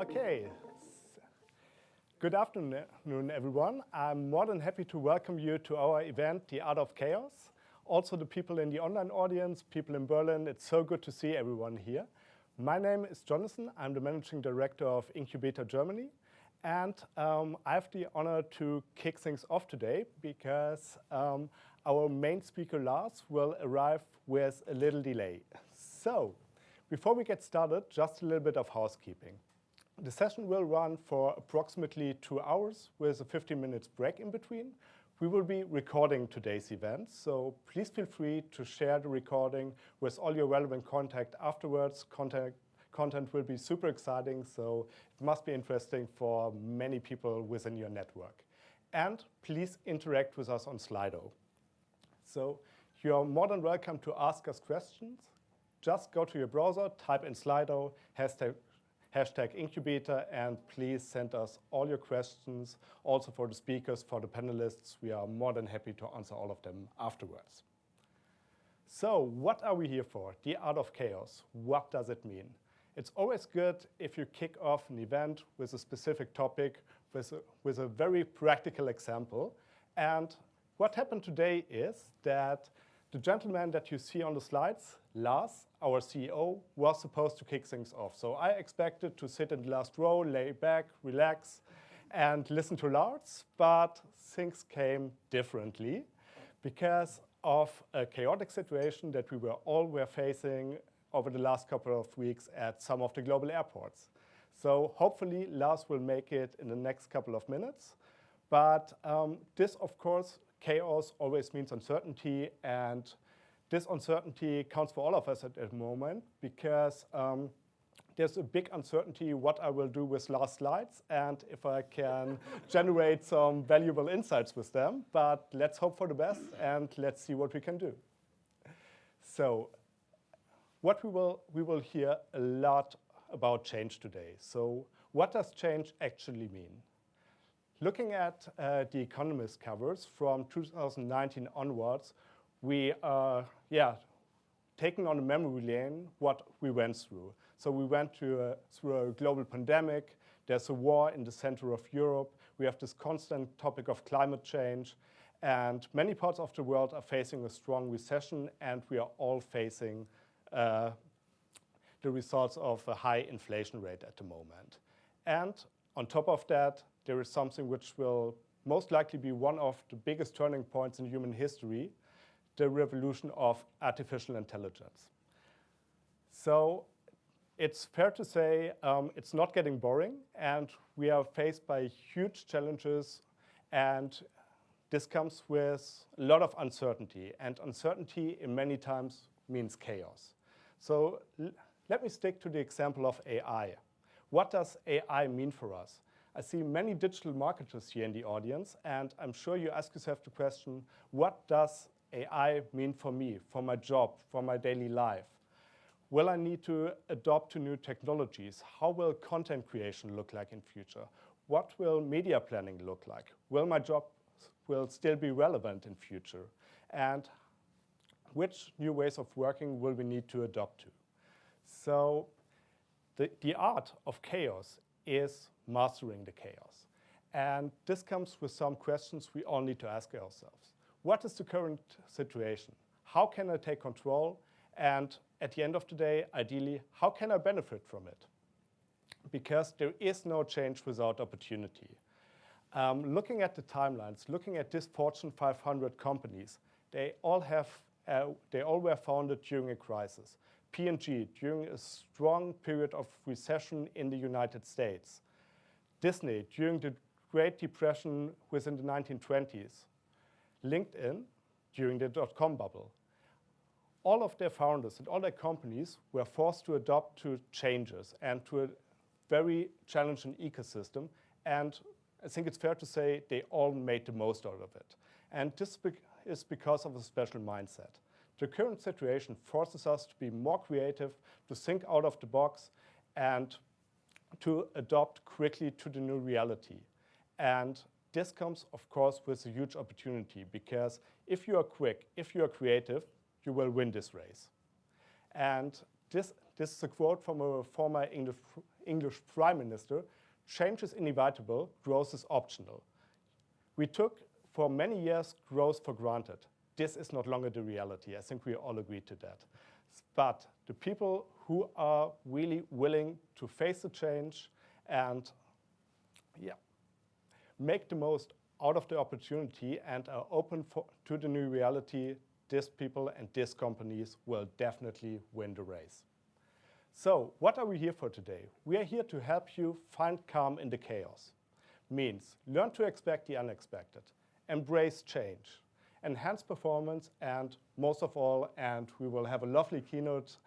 Okay, good afternoon, everyone. I'm more than happy to welcome you to our event, The Art of Chaos. Also the people in the online audience, people in Berlin, it's so good to see everyone here. My name is Jonathan. I'm the Managing Director of Incubeta Germany. And I have the honor to kick things off today because our main speaker, Lars, will arrive with a little delay. So, before we get started, just a little bit of housekeeping. The session will run for approximately 2 hours with a 15 minutes break in between. We will be recording today's event, so please feel free to share the recording with all your relevant contact afterwards. Content will be super exciting, so it must be interesting for many people within your network. And please interact with us on Slido. So you're more than welcome to ask us questions. Just go to your browser, type in Slido, hashtag Incubeta, and please send us all your questions, also for the speakers, for the panelists. We are more than happy to answer all of them afterwards. So what are we here for? The Art of Chaos. What does it mean? It's always good if you kick off an event with a specific topic, with a very practical example. And what happened today is that the gentleman that you see on the slides, Lars, our CEO, was supposed to kick things off. So I expected to sit in the last row, lay back, relax, and listen to Lars, but things came differently because of a chaotic situation that we were facing over the last couple of weeks at some of the global airports. So hopefully Lars will make it in the next couple of minutes. But this, of course, chaos always means uncertainty, and this uncertainty counts for all of us at the moment because there's a big uncertainty what I will do with Lars' slides and if I can generate some valuable insights with them. But let's hope for the best and let's see what we can do. So what we will hear a lot about change today. So what does change actually mean? Looking at the Economist covers from 2019 onwards, we are taking on a memory lane what we went through. So we went through a global pandemic. There's a war in the center of Europe. We have this constant topic of climate change. And many parts of the world are facing a strong recession, and we are all facing the results of a high inflation rate at the moment. And on top of that, there is something which will most likely be one of the biggest turning points in human history, the revolution of artificial intelligence. So it's fair to say it's not getting boring, and we are faced by huge challenges, and this comes with a lot of uncertainty, and uncertainty in many times means chaos. So let me stick to the example of AI. What does AI mean for us? I see many digital marketers here in the audience, and I'm sure you ask yourself the question, what does AI mean for me, for my job, for my daily life? Will I need to adopt to new technologies? How will content creation look like in future? What will media planning look like? Will my job still be relevant in future? And which new ways of working will we need to adopt to? So the art of chaos is mastering the chaos. And this comes with some questions we all need to ask ourselves. What is the current situation? How can I take control? And at the end of the day, ideally, how can I benefit from it? Because there is no change without opportunity. Looking at the timelines, looking at these Fortune 500 companies, they all were founded during a crisis. P&G during a strong period of recession in the United States. Disney during the Great Depression within the 1920s. LinkedIn during the dot-com bubble. All of their founders and all their companies were forced to adapt to changes and to a very challenging ecosystem. And I think it's fair to say they all made the most out of it. And this is because of a special mindset. The current situation forces us to be more creative, to think out of the box, and to adopt quickly to the new reality. And this comes, of course, with a huge opportunity, because if you are quick, if you are creative, you will win this race. And this This is a quote from a former English Prime Minister. Change is inevitable, growth is optional. We took, for many years, growth for granted. This is not longer the reality. I think we all agree to that. But the people who are really willing to face the change and make the most out of the opportunity and are open to the new reality, these people and these companies will definitely win the race. So what are we here for today? We are here to help you find calm in the chaos. Means learn to expect the unexpected, embrace change, enhance performance, and most of all, and we will have a lovely keynote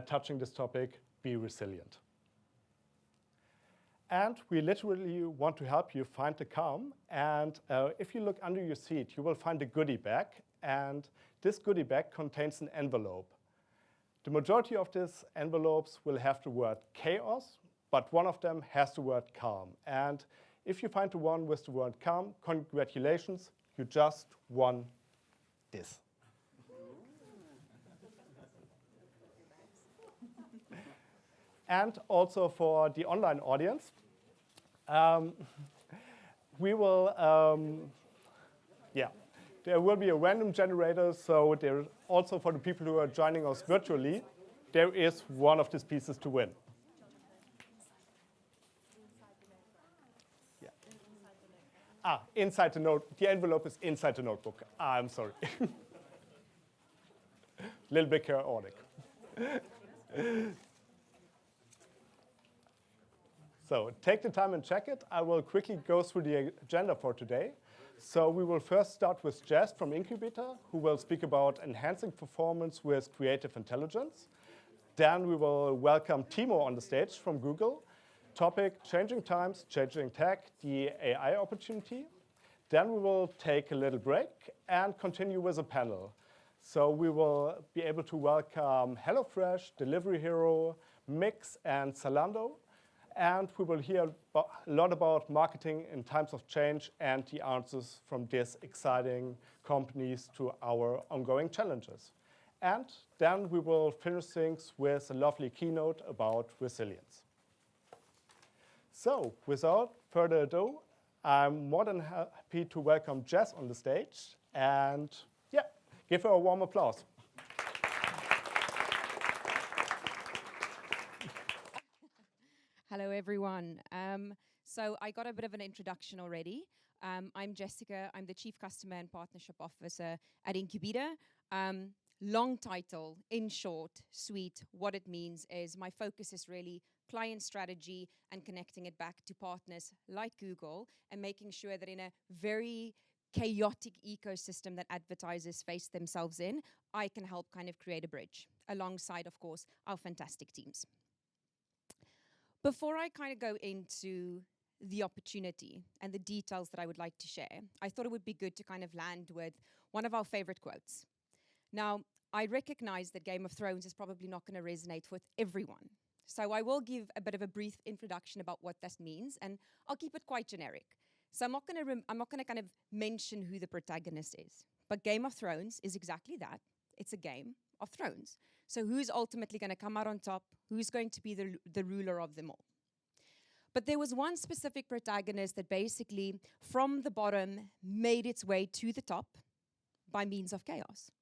touching this topic, be resilient. And we literally want to help you find the calm. And if you look under your seat, you will find a goodie bag. And this goodie bag contains an envelope. The majority of these envelopes will have the word chaos, but one of them has the word calm. And if you find the one with the word calm, congratulations, you just won this. And also for the online audience, we will, there will be a random generator. So there, also for the people who are joining us virtually, there is one of these pieces to win. Yeah. Inside the note. The envelope is inside the notebook. I'm sorry. Little bit chaotic. So take the time and check it. I will quickly go through the agenda for today. So we will first start with Jess from Incubeta, who will speak about enhancing performance with creative intelligence. Then we will welcome Timo on the stage from Google. Topic, changing times, changing tech, the AI opportunity. Then we will take a little break and continue with a panel. So we will be able to welcome HelloFresh, Delivery Hero, Mix, and Zalando. And we will hear a lot about marketing in times of change and the answers from these exciting companies to our ongoing challenges. And then we will finish things with a lovely keynote about resilience. So without further ado, I'm more than happy to welcome Jess on the stage. And give her a warm applause. Hello, everyone. So I got a bit of an introduction already. I'm Jessica. I'm the Chief Customer and Partnership Officer at Incubeta. Long title, in short, sweet. What it means is my focus is really client strategy and connecting it back to partners like Google and making sure that in a very chaotic ecosystem that advertisers face themselves in, I can help kind of create a bridge alongside, of course, our fantastic teams. Before I kind of go into the opportunity and the details that I would like to share, I thought it would be good to kind of land with one of our favorite quotes. Now, I recognize that Game of Thrones is probably not going to resonate with everyone. So I will give a bit of a brief introduction about what this means, and I'll keep it quite generic. So I'm not going to kind of mention who the protagonist is. But Game of Thrones is exactly that. It's a game of thrones. So who's ultimately going to come out on top? Who's going to be the ruler of them all? But there was one specific protagonist that basically, from the bottom, made its way to the top by means of chaos.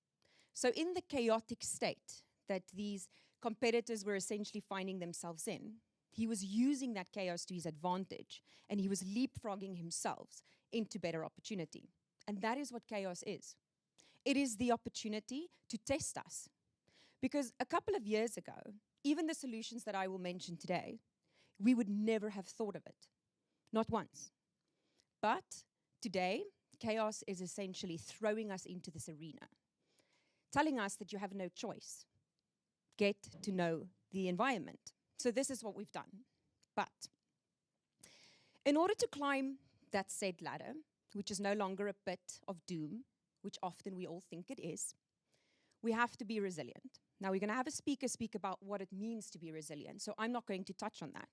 So in the chaotic state that these competitors were essentially finding themselves in, he was using that chaos to his advantage, and he was leapfrogging himself into better opportunity. And that is what chaos is. It is the opportunity to test us. Because a couple of years ago, even the solutions that I will mention today, we would never have thought of it. Not once. But today, chaos is essentially throwing us into this arena, telling us that you have no choice. Get to know the environment. So this is what we've done. But in order to climb that said ladder, which is no longer a pit of doom, which often we all think it is, we have to be resilient. Now, we're going to have a speaker speak about what it means to be resilient, so I'm not going to touch on that.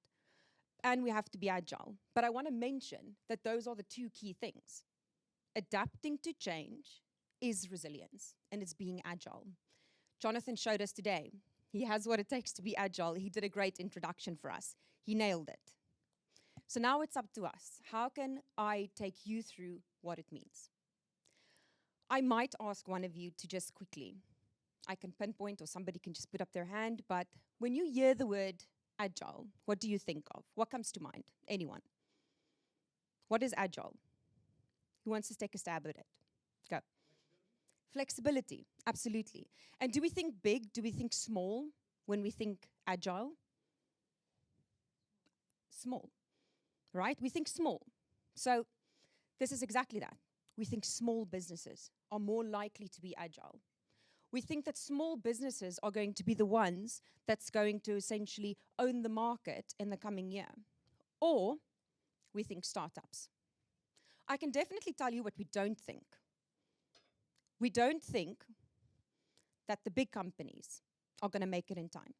And we have to be agile. But I want to mention that those are the two key things. Adapting to change is resilience, and it's being agile. Jonathan showed us today He has what it takes to be agile. He did a great introduction for us. He nailed it. So now it's up to us. How can I take you through what it means? I might ask one of you to just quickly, I can pinpoint or somebody can just put up their hand, but when you hear the word agile, what do you think of? What comes to mind? Anyone? What is agile? Who wants to take a stab at it? Go. Flexibility, absolutely. And do we think big? Do we think small when we think agile? Small, right? We think small. So this is exactly that. We think small businesses are more likely to be agile. We think that small businesses are going to be the ones that's going to essentially own the market in the coming year. Or we think startups. I can definitely tell you what we don't think. We don't think that the big companies are going to make it in time.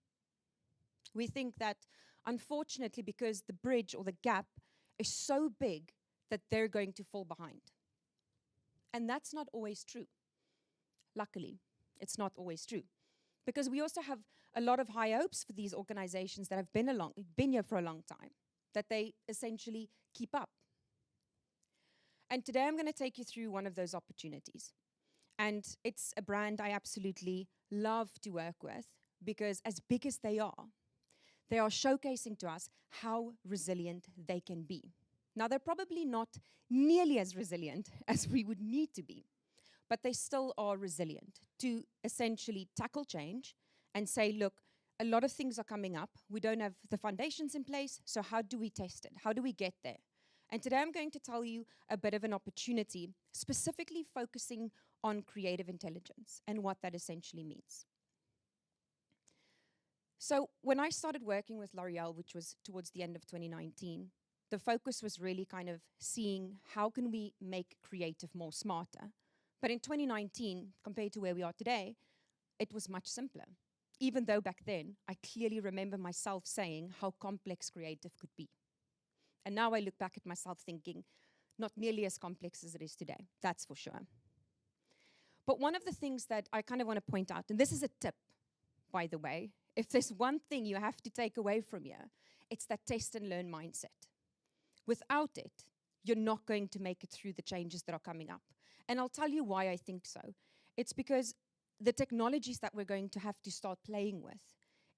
We think that, unfortunately, because the bridge or the gap is so big that they're going to fall behind. And that's not always true. Luckily, it's not always true. Because we also have a lot of high hopes for these organizations that have been here for a long time, that they essentially keep up. And today I'm going to take you through one of those opportunities. And it's a brand I absolutely love to work with, because as big as they are showcasing to us how resilient they can be. Now, they're probably not nearly as resilient as we would need to be, but they still are resilient to essentially tackle change and say, look, a lot of things are coming up. We don't have the foundations in place, so how do we test it? How do we get there? And today I'm going to tell you a bit of an opportunity, specifically focusing on creative intelligence and what that essentially means. So when I started working with L'Oreal, which was towards the end of 2019, the focus was really kind of seeing how can we make creative more smarter. But in 2019, compared to where we are today, it was much simpler. Even though back then, I clearly remember myself saying how complex creative could be. And now I look back at myself thinking, not nearly as complex as it is today, that's for sure. But one of the things that I kind of want to point out, and this is a tip, by the way, if there's one thing you have to take away from here, it's that test and learn mindset. Without it, you're not going to make it through the changes that are coming up. And I'll tell you why I think so. It's because the technologies that we're going to have to start playing with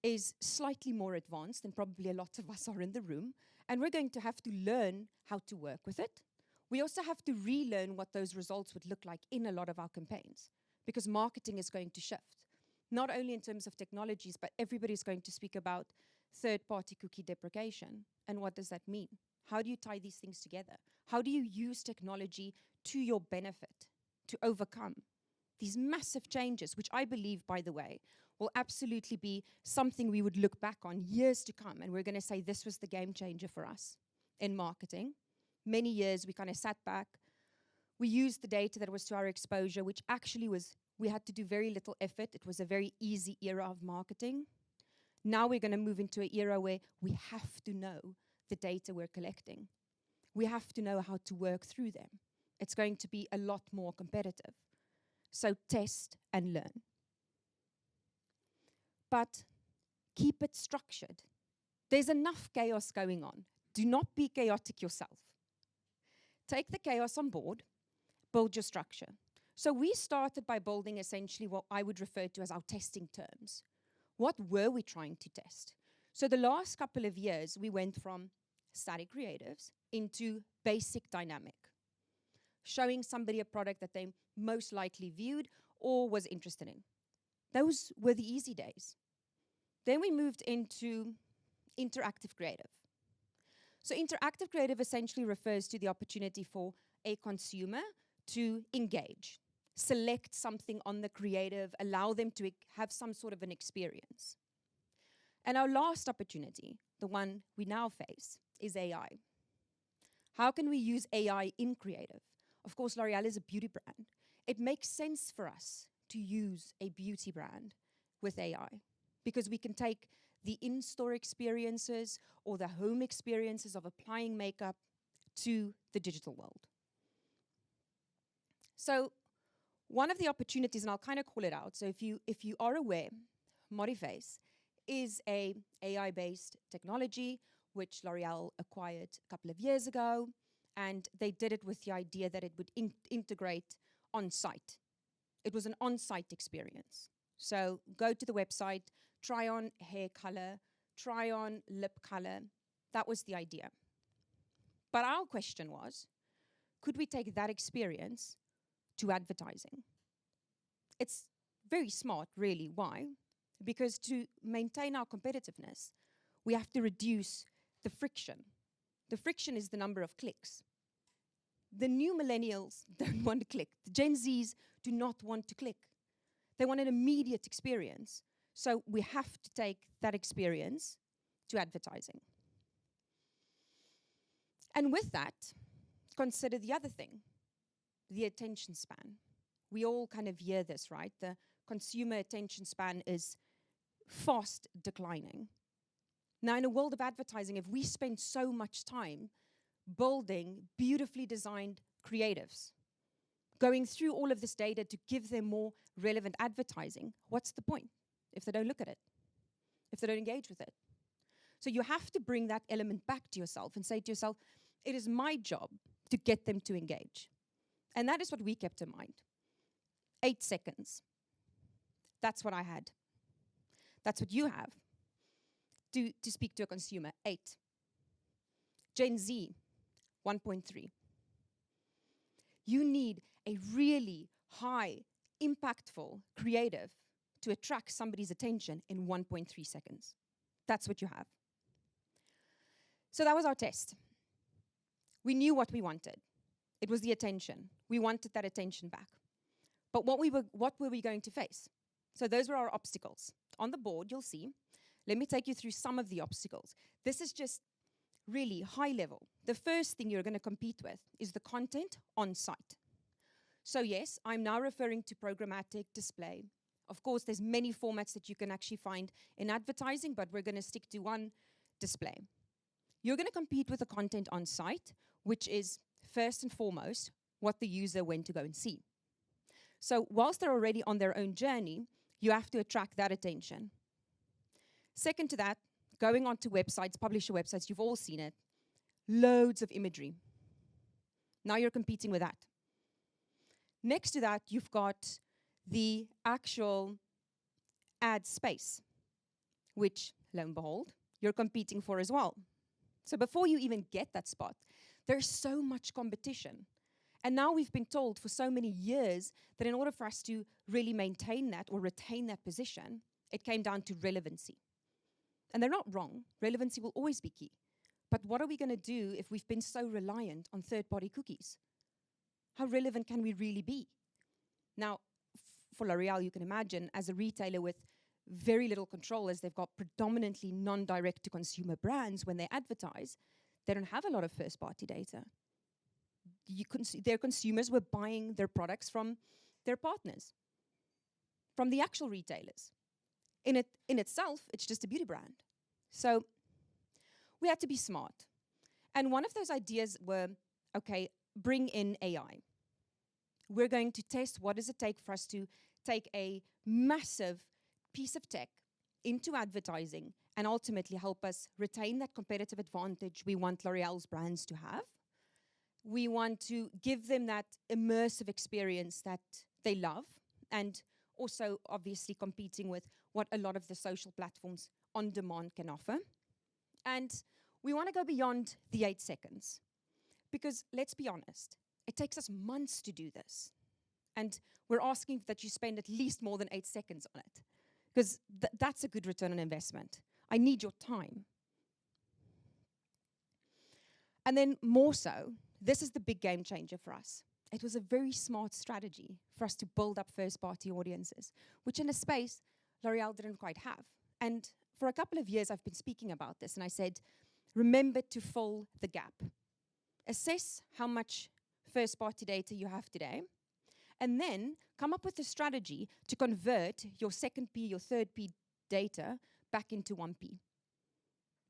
is slightly more advanced than probably a lot of us are in the room, and we're going to have to learn how to work with it. We also have to relearn what those results would look like in a lot of our campaigns, because marketing is going to shift. Not only in terms of technologies, but everybody's going to speak about third-party cookie deprecation. And what does that mean? How do you tie these things together? How do you use technology to your benefit to overcome these massive changes, which I believe, by the way, will absolutely be something we would look back on years to come, and we're going to say this was the game changer for us in marketing. Many years we kind of sat back. We used the data that was to our exposure, which actually was, we had to do very little effort. It was a very easy era of marketing. Now we're going to move into an era where we have to know the data we're collecting. We have to know how to work through them. It's going to be a lot more competitive. So test and learn. But keep it structured. There's enough chaos going on. Do not be chaotic yourself. Take the chaos on board, build your structure. So we started by building essentially what I would refer to as our testing terms. What were we trying to test? So the last couple of years, we went from static creatives into basic dynamic, showing somebody a product that they most likely viewed or was interested in. Those were the easy days. Then we moved into interactive creative. So interactive creative essentially refers to the opportunity for a consumer to engage, select something on the creative, allow them to have some sort of an experience. And our last opportunity, the one we now face, is AI. How can we use AI in creative? Of course, L'Oreal is a beauty brand. It makes sense for us to use a beauty brand with AI because we can take the in-store experiences or the home experiences of applying makeup to the digital world. So one of the opportunities, and I'll kind of call it out, so if you are aware, Modiface is a AI-based technology which L'Oreal acquired a couple of years ago, and they did it with the idea that it would integrate on-site. It was an on-site experience. So go to the website, try on hair color, try on lip color. That was the idea. But our question was, could we take that experience to advertising? It's very smart, really. Why? Because to maintain our competitiveness, we have to reduce the friction. The friction is the number of clicks. The new millennials don't want to click. The Gen Zs do not want to click. They want an immediate experience. So we have to take that experience to advertising. And with that, consider the other thing, the attention span. We all kind of hear this, right? The consumer attention span is fast declining. Now, in a world of advertising, if we spend so much time building beautifully designed creatives, going through all of this data to give them more relevant advertising, what's the point if they don't look at it, if they don't engage with it? So you have to bring that element back to yourself and say to yourself, it is my job to get them to engage. And that is what we kept in mind. 8 seconds. That's what I had. That's what you have to speak to a consumer. 8. Gen Z, 1.3. You need a really high, impactful creative to attract somebody's attention in 1.3 seconds. That's what you have. So that was our test. We knew what we wanted. It was the attention. We wanted that attention back. But what were we going to face? So those were our obstacles. On the board, you'll see. Let me take you through some of the obstacles. This is just really high level. The first thing you're going to compete with is the content on site. So yes, I'm now referring to programmatic display. Of course, there's many formats that you can actually find in advertising, but we're going to stick to one: display. You're going to compete with the content on site, which is first and foremost what the user went to go and see. So whilst they're already on their own journey, you have to attract that attention. Second to that, going onto websites, publisher websites, you've all seen it, loads of imagery. Now you're competing with that. Next to that, you've got the actual ad space, which, lo and behold, you're competing for as well. So before you even get that spot, there's so much competition. And now we've been told for so many years that in order for us to really maintain that or retain that position, it came down to relevancy. And they're not wrong. Relevancy will always be key. But what are we going to do if we've been so reliant on third-party cookies? How relevant can we really be? Now, for L'Oreal, you can imagine, as a retailer with very little control, as they've got predominantly non-direct-to-consumer brands, when they advertise, they don't have a lot of first-party data. Their consumers were buying their products from their partners, from the actual retailers. In itself, it's just a beauty brand. So we had to be smart. And one of those ideas were, okay, bring in AI. We're going to test what does it take for us to take a massive piece of tech into advertising and ultimately help us retain that competitive advantage we want L'Oreal's brands to have. We want to give them that immersive experience that they love, and also obviously competing with what a lot of the social platforms on demand can offer. And we want to go beyond the 8 seconds, because let's be honest, it takes us months to do this. And we're asking that you spend at least more than 8 seconds on it, because that's a good return on investment. I need your time. And then more so, this is the big game changer for us. It was a very smart strategy for us to build up first-party audiences, which in a space L'Oreal didn't quite have. And for a couple of years, I've been speaking about this, and I said, remember to fill the gap. Assess how much first-party data you have today, and then come up with a strategy to convert your second P, your third P data back into 1P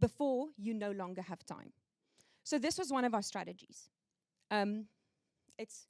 before you no longer have time. So this was one of our strategies. It's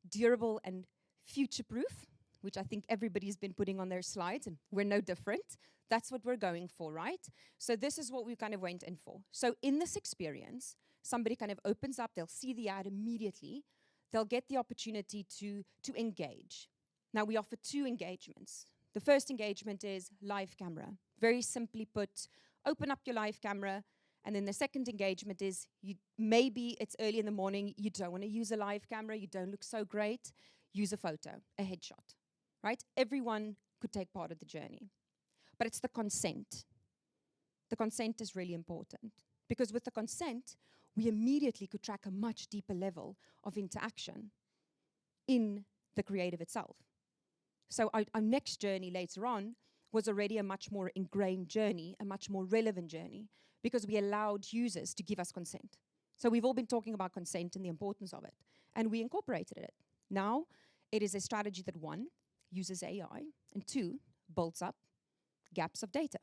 durable and future-proof, which I think everybody's been putting on their slides, and we're no different. That's what we're going for, right? So this is what we kind of went in for. So in this experience, somebody kind of opens up, they'll see the ad immediately, they'll get the opportunity to engage. Now, we offer 2 engagements. The first engagement is live camera. Very simply put, open up your live camera, and then the second engagement is maybe it's early in the morning, you don't want to use a live camera, you don't look so great, use a photo, a headshot, right? Everyone could take part of the journey. But it's the consent. The consent is really important, because with the consent, we immediately could track a much deeper level of interaction in the creative itself. So our next journey later on was already a much more ingrained journey, a much more relevant journey, because we allowed users to give us consent. So we've all been talking about consent and the importance of it, and we incorporated it. Now, it is a strategy that 1, uses AI, and 2, builds up gaps of data.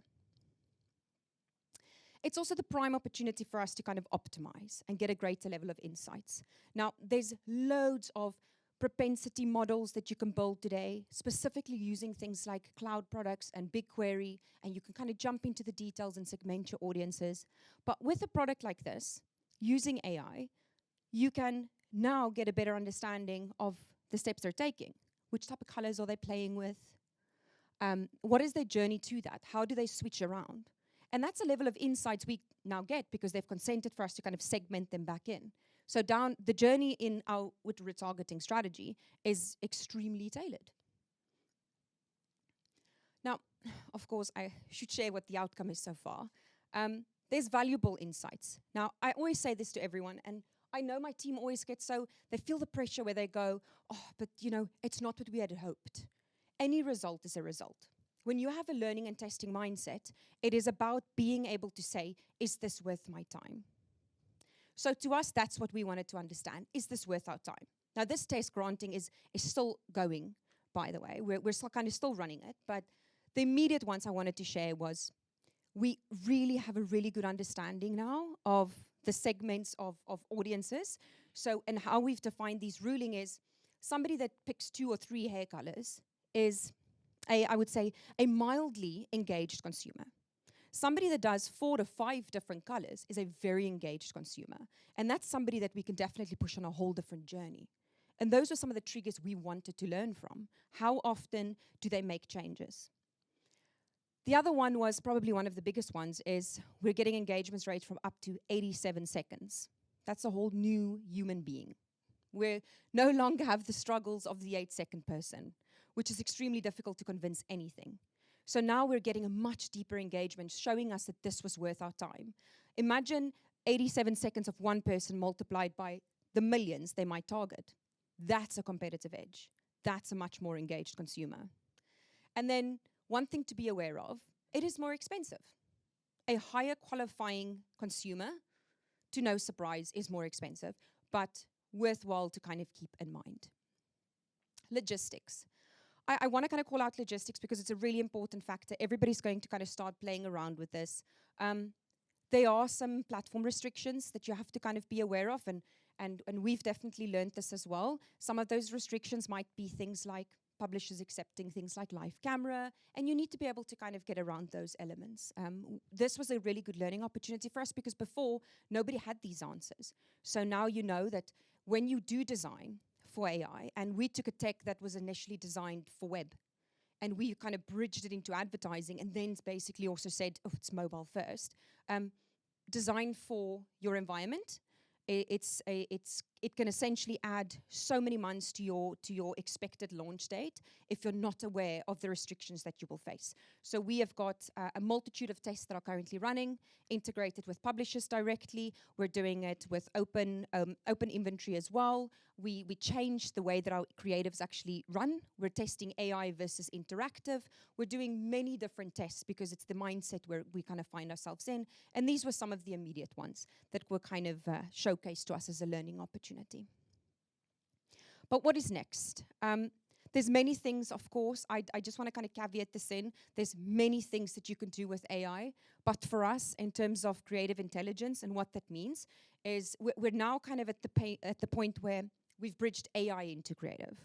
It's also the prime opportunity for us to kind of optimize and get a greater level of insights. Now, there's loads of propensity models that you can build today, specifically using things like cloud products and BigQuery, and you can kind of jump into the details and segment your audiences. But with a product like this, using AI, you can now get a better understanding of the steps they're taking. Which type of colors are they playing with? What is their journey to that? How do they switch around? And that's a level of insights we now get because they've consented for us to kind of segment them back in. So down the journey in our with retargeting strategy is extremely tailored. Now, of course, I should share what the outcome is so far. There's valuable insights. Now, I always say this to everyone, and I know my team always gets so, they feel the pressure where they go, oh, but it's not what we had hoped. Any result is a result. When you have a learning and testing mindset, it is about being able to say, is this worth my time? So to us, that's what we wanted to understand. Is this worth our time? Now, this test granting is still going, by the way. We're still kind of still running it. But the immediate ones I wanted to share was we really have a really good understanding now of the segments of audiences. So, and how we've defined these ruling is somebody that picks 2 or 3 hair colors is, I would say, a mildly engaged consumer. Somebody that does 4 to 5 different colors is a very engaged consumer. And that's somebody that we can definitely push on a whole different journey. And those are some of the triggers we wanted to learn from. How often do they make changes? The other one was probably one of the biggest ones is we're getting engagements rate from up to 87 seconds. That's a whole new human being. We no longer have the struggles of the 8-second person, which is extremely difficult to convince anything. So now we're getting a much deeper engagement, showing us that this was worth our time. Imagine 87 seconds of one person multiplied by the millions they might target. That's a competitive edge. That's a much more engaged consumer. And then one thing to be aware of, it is more expensive. A higher qualifying consumer, to no surprise, is more expensive, but worthwhile to kind of keep in mind. Logistics. I want to kind of call out logistics because it's a really important factor. Everybody's going to kind of start playing around with this. There are some platform restrictions that you have to kind of be aware of, and we've definitely learned this as well. Some of those restrictions might be things like publishers accepting things like live camera, and you need to be able to kind of get around those elements. This was a really good learning opportunity for us because before, nobody had these answers. So now you know that when you do design for AI, and we took a tech that was initially designed for web, and we kind of bridged it into advertising, and then basically also said, oh, it's mobile first. Design for your environment. It can essentially add so many months to your expected launch date if you're not aware of the restrictions that you will face. So we have got a multitude of tests that are currently running, integrated with publishers directly. We're doing it with open inventory as well. We changed the way that our creatives actually run. We're testing AI versus interactive. We're doing many different tests because it's the mindset where we kind of find ourselves in. And these were some of the immediate ones that were kind of showcased to us as a learning opportunity. But what is next? There's many things, of course. I just want to kind of caveat this in. There's many things that you can do with AI. But for us, in terms of creative intelligence and what that means, is we're now kind of at the point where we've bridged AI into creative.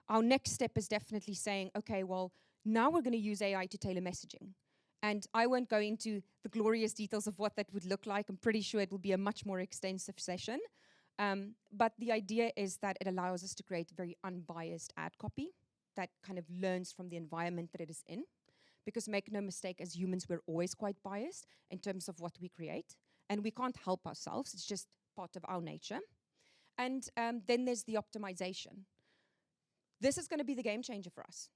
our next step is definitely saying, okay, well, now we're going to use AI to tailor messaging. And I won't go into the glorious details of what that would look like. I'm pretty sure it will be a much more extensive session. But the idea is that it allows us to create very unbiased ad copy that kind of learns from the environment that it is in. Because make no mistake, as humans, we're always quite biased in terms of what we create. And we can't help ourselves. It's just part of our nature. And then there's the optimization. This is going to be the game changer for us.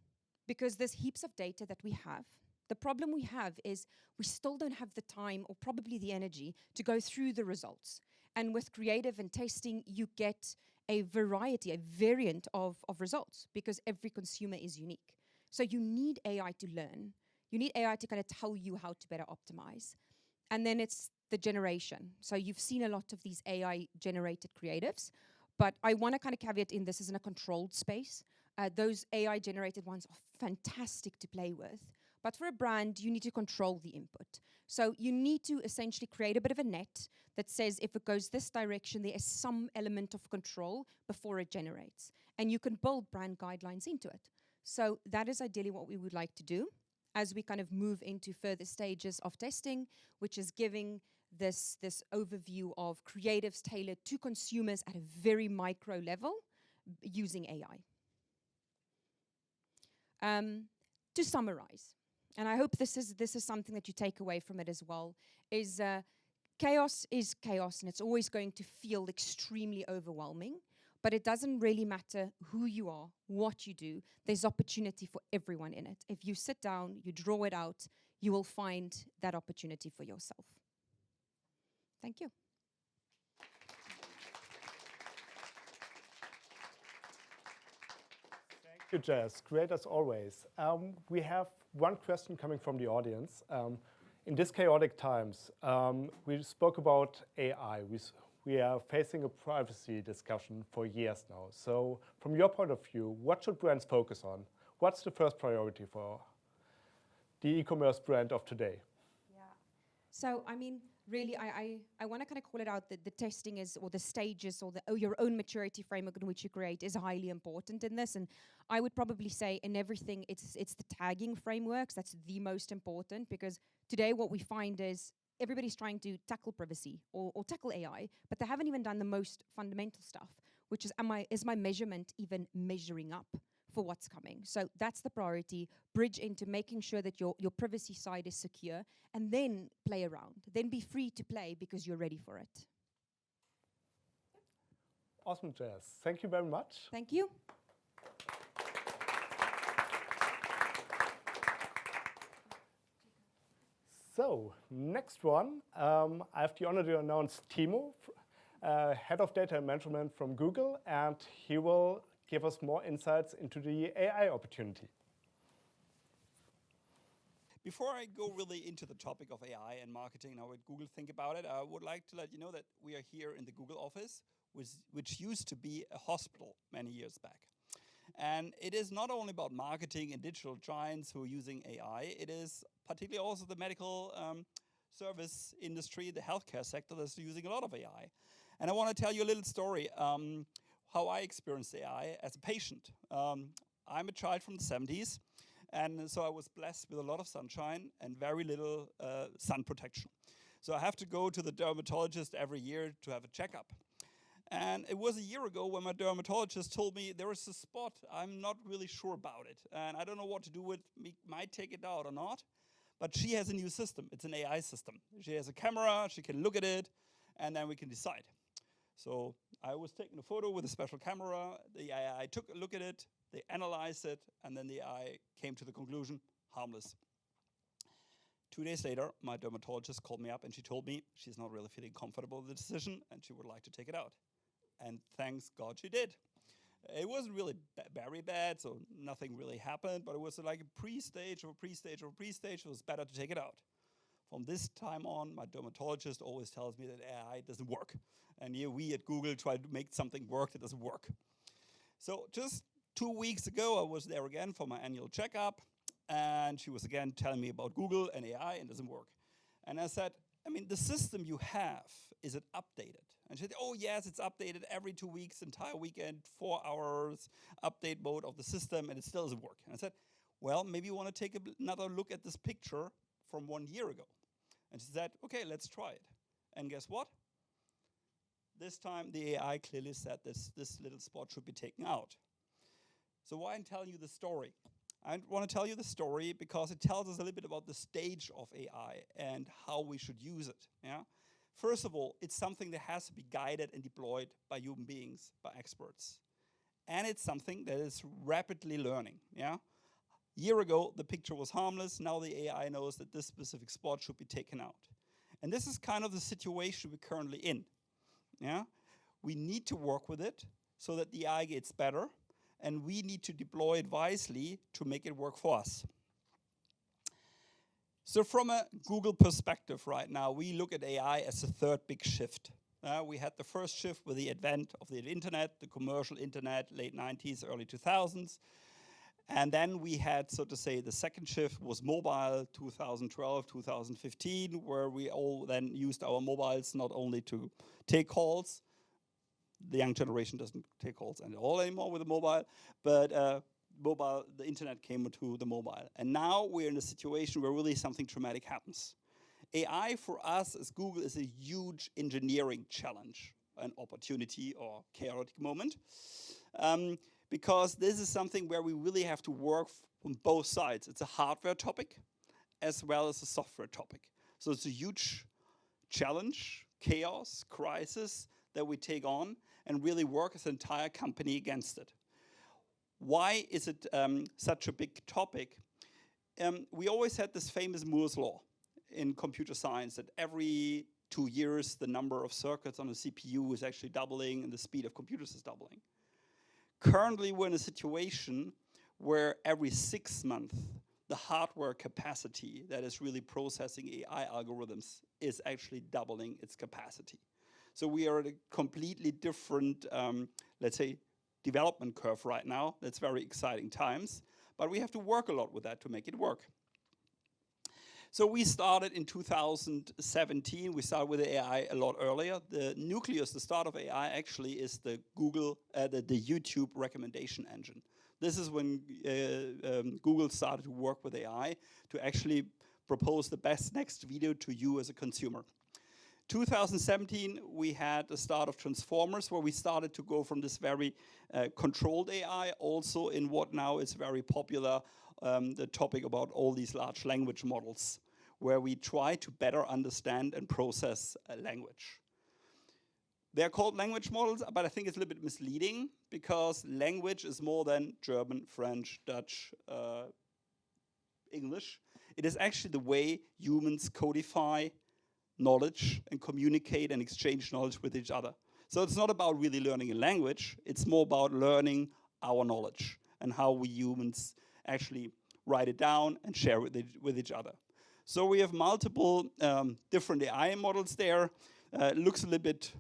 Because there's heaps of data that we have. The problem we have is we still don't have the time or probably the energy to go through the results. And with creative and testing, you get a variety, a variant of results because every consumer is unique. So you need AI to learn. You need AI to kind of tell you how to better optimize. And then it's the generation. So you've seen a lot of these AI-generated creatives, but I want to kind of caveat in this is in a controlled space. Those AI-generated ones are fantastic to play with. But for a brand, you need to control the input. So you need to essentially create a bit of a net that says if it goes this direction, there is some element of control before it generates. And you can build brand guidelines into it. So that is ideally what we would like to do as we kind of move into further stages of testing, which is giving this overview of creatives tailored to consumers at a very micro level using AI. To summarize, and I hope this is something that you take away from it as well, is chaos is chaos, and it's always going to feel extremely overwhelming, but it doesn't really matter who you are, what you do, there's opportunity for everyone in it. If you sit down, you draw it out, you will find that opportunity for yourself. Thank you. Thank you, Jess. Great as always. We have one question coming from the audience. In these chaotic times, we spoke about AI. We are facing a privacy discussion for years now. So from your point of view, what should brands focus on? What's the first priority for the e-commerce brand of today? Yeah. So, I mean, really, I want to kind of call it out that the testing is, or the stages, or your own maturity framework in which you create is highly important in this. And I would probably say in everything, it's the tagging frameworks that's the most important, because today what we find is everybody's trying to tackle privacy or tackle AI, but they haven't even done the most fundamental stuff, which is, is my measurement even measuring up for what's coming? So that's the priority. Bridge into making sure that your privacy side is secure, and then play around. Then be free to play because you're ready for it. Awesome, Jess. Thank you very much. Thank you. So, next one, I have the honor to announce Timo, Head of Data and Management from Google, and he will give us more insights into the AI opportunity. Before I go really into the topic of AI and marketing and how Google think about it, I would like to let you know that we are here in the Google office, which used to be a hospital many years back. And it is not only about marketing and digital giants who are using AI, it is particularly also the medical service industry, the healthcare sector that's using a lot of AI. And I want to tell you a little story how I experienced AI as a patient. I'm a child from the 70s, and so I was blessed with a lot of sunshine and very little sun protection. So I have to go to the dermatologist every year to have a checkup. And it was a year ago when my dermatologist told me there is a spot, I'm not really sure about it, and I don't know what to do with it, might take it out or not. But she has a new system. It's an AI system. She has a camera, she can look at it, and then we can decide. So I was taking a photo with a special camera. The AI took a look at it, they analyzed it, and then the AI came to the conclusion, harmless. 2 days later, my dermatologist called me up and she told me she's not really feeling comfortable with the decision and she would like to take it out. And thanks God she did. It wasn't really very bad, so nothing really happened, but it was like a pre-stage of a pre-stage of a pre-stage. It was better to take it out. From this time on, my dermatologist always tells me that AI doesn't work. And here we at Google try to make something work that doesn't work. So just 2 weeks ago, I was there again for my annual checkup, and she was again telling me about Google and AI and it doesn't work. And I said, I mean, the system you have, is it updated? And she said, oh yes, it's updated every 2 weeks, entire weekend, 4 hours, update mode of the system, and it still doesn't work. And I said, well, maybe you want to take another look at this picture from 1 year ago. And she said, okay, let's try it. And guess what? This time the AI clearly said this little spot should be taken out. So why I'm telling you the story? I want to tell you the story because it tells us a little bit about the stage of AI and how we should use it. Yeah? First of all, it's something that has to be guided and deployed by human beings, by experts. And it's something that is rapidly learning. Yeah? A year ago, the picture was harmless. Now the AI knows that this specific spot should be taken out. And this is kind of the situation we're currently in. Yeah? We need to work with it so that the AI gets better, and we need to deploy it wisely to make it work for us. So from a Google perspective right now, we look at AI as a third big shift. We had the first shift with the advent of the internet, the commercial internet, late 90s, early 2000s. And then we had, so to say, the second shift was mobile, 2012, 2015, where we all then used our mobiles not only to take calls. The young generation doesn't take calls at all anymore with a mobile, but the internet came to the mobile. And now we're in a situation where really something dramatic happens. AI for us as Google is a huge engineering challenge, an opportunity or chaotic moment. Because this is something where we really have to work from both sides. It's a hardware topic as well as a software topic. So it's a huge challenge, chaos, crisis that we take on and really work as an entire company against it. Why is it such a big topic? We always had this famous Moore's law in computer science that every 2 years the number of circuits on a CPU is actually doubling and the speed of computers is doubling. Currently, we're in a situation where every 6 months, the hardware capacity that is really processing AI algorithms is actually doubling its capacity. So we are at a completely different, let's say, development curve right now. That's very exciting times, but we have to work a lot with that to make it work. So we started in 2017. We started with AI a lot earlier. The nucleus, the start of AI, actually is the YouTube recommendation engine. This is when Google started to work with AI to actually propose the best next video to you as a consumer. 2017, we had the start of transformers, where we started to go from this very controlled AI, also in what now is very popular, the topic about all these large language models, where we try to better understand and process language. They're called language models, but I think it's a little bit misleading, because language is more than German, French, Dutch, English. It is actually the way humans codify knowledge and communicate and exchange knowledge with each other. So it's not about really learning a language, it's more about learning our knowledge and how we humans actually write it down and share it with each other. So we have multiple different AI models there. It looks a little bit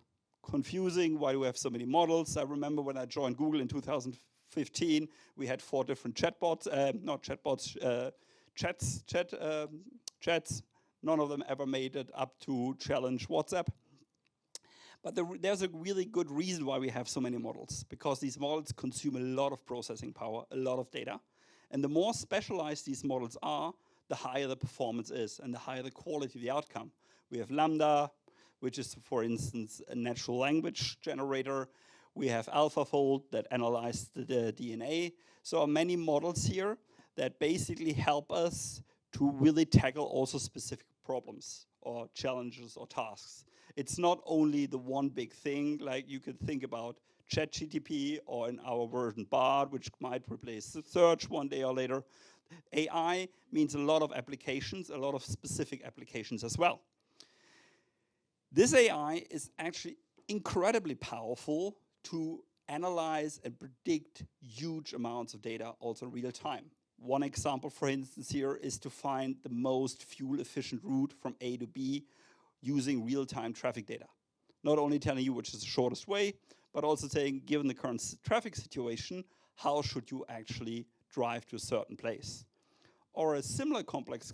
confusing. Why do we have so many models? I remember when I joined Google in 2015, we had 4 different chatbots, chats. None of them ever made it up to challenge WhatsApp. But there's a really good reason why we have so many models, because these models consume a lot of processing power, a lot of data. And the more specialized these models are, the higher the performance is and the higher the quality of the outcome. We have Lambda, which is, for instance, a natural language generator. We have AlphaFold that analyzes the DNA. So there are many models here that basically help us to really tackle also specific problems or challenges or tasks. It's not only the one big thing, like you could think about ChatGPT or in our version Bard, which might replace search one day or later. AI means a lot of applications, a lot of specific applications as well. This AI is actually incredibly powerful to analyze and predict huge amounts of data also in real time. One example, for instance, here is to find the most fuel-efficient route from A to B using real-time traffic data. Not only telling you which is the shortest way, but also saying, given the current traffic situation, how should you actually drive to a certain place? Or a similar complex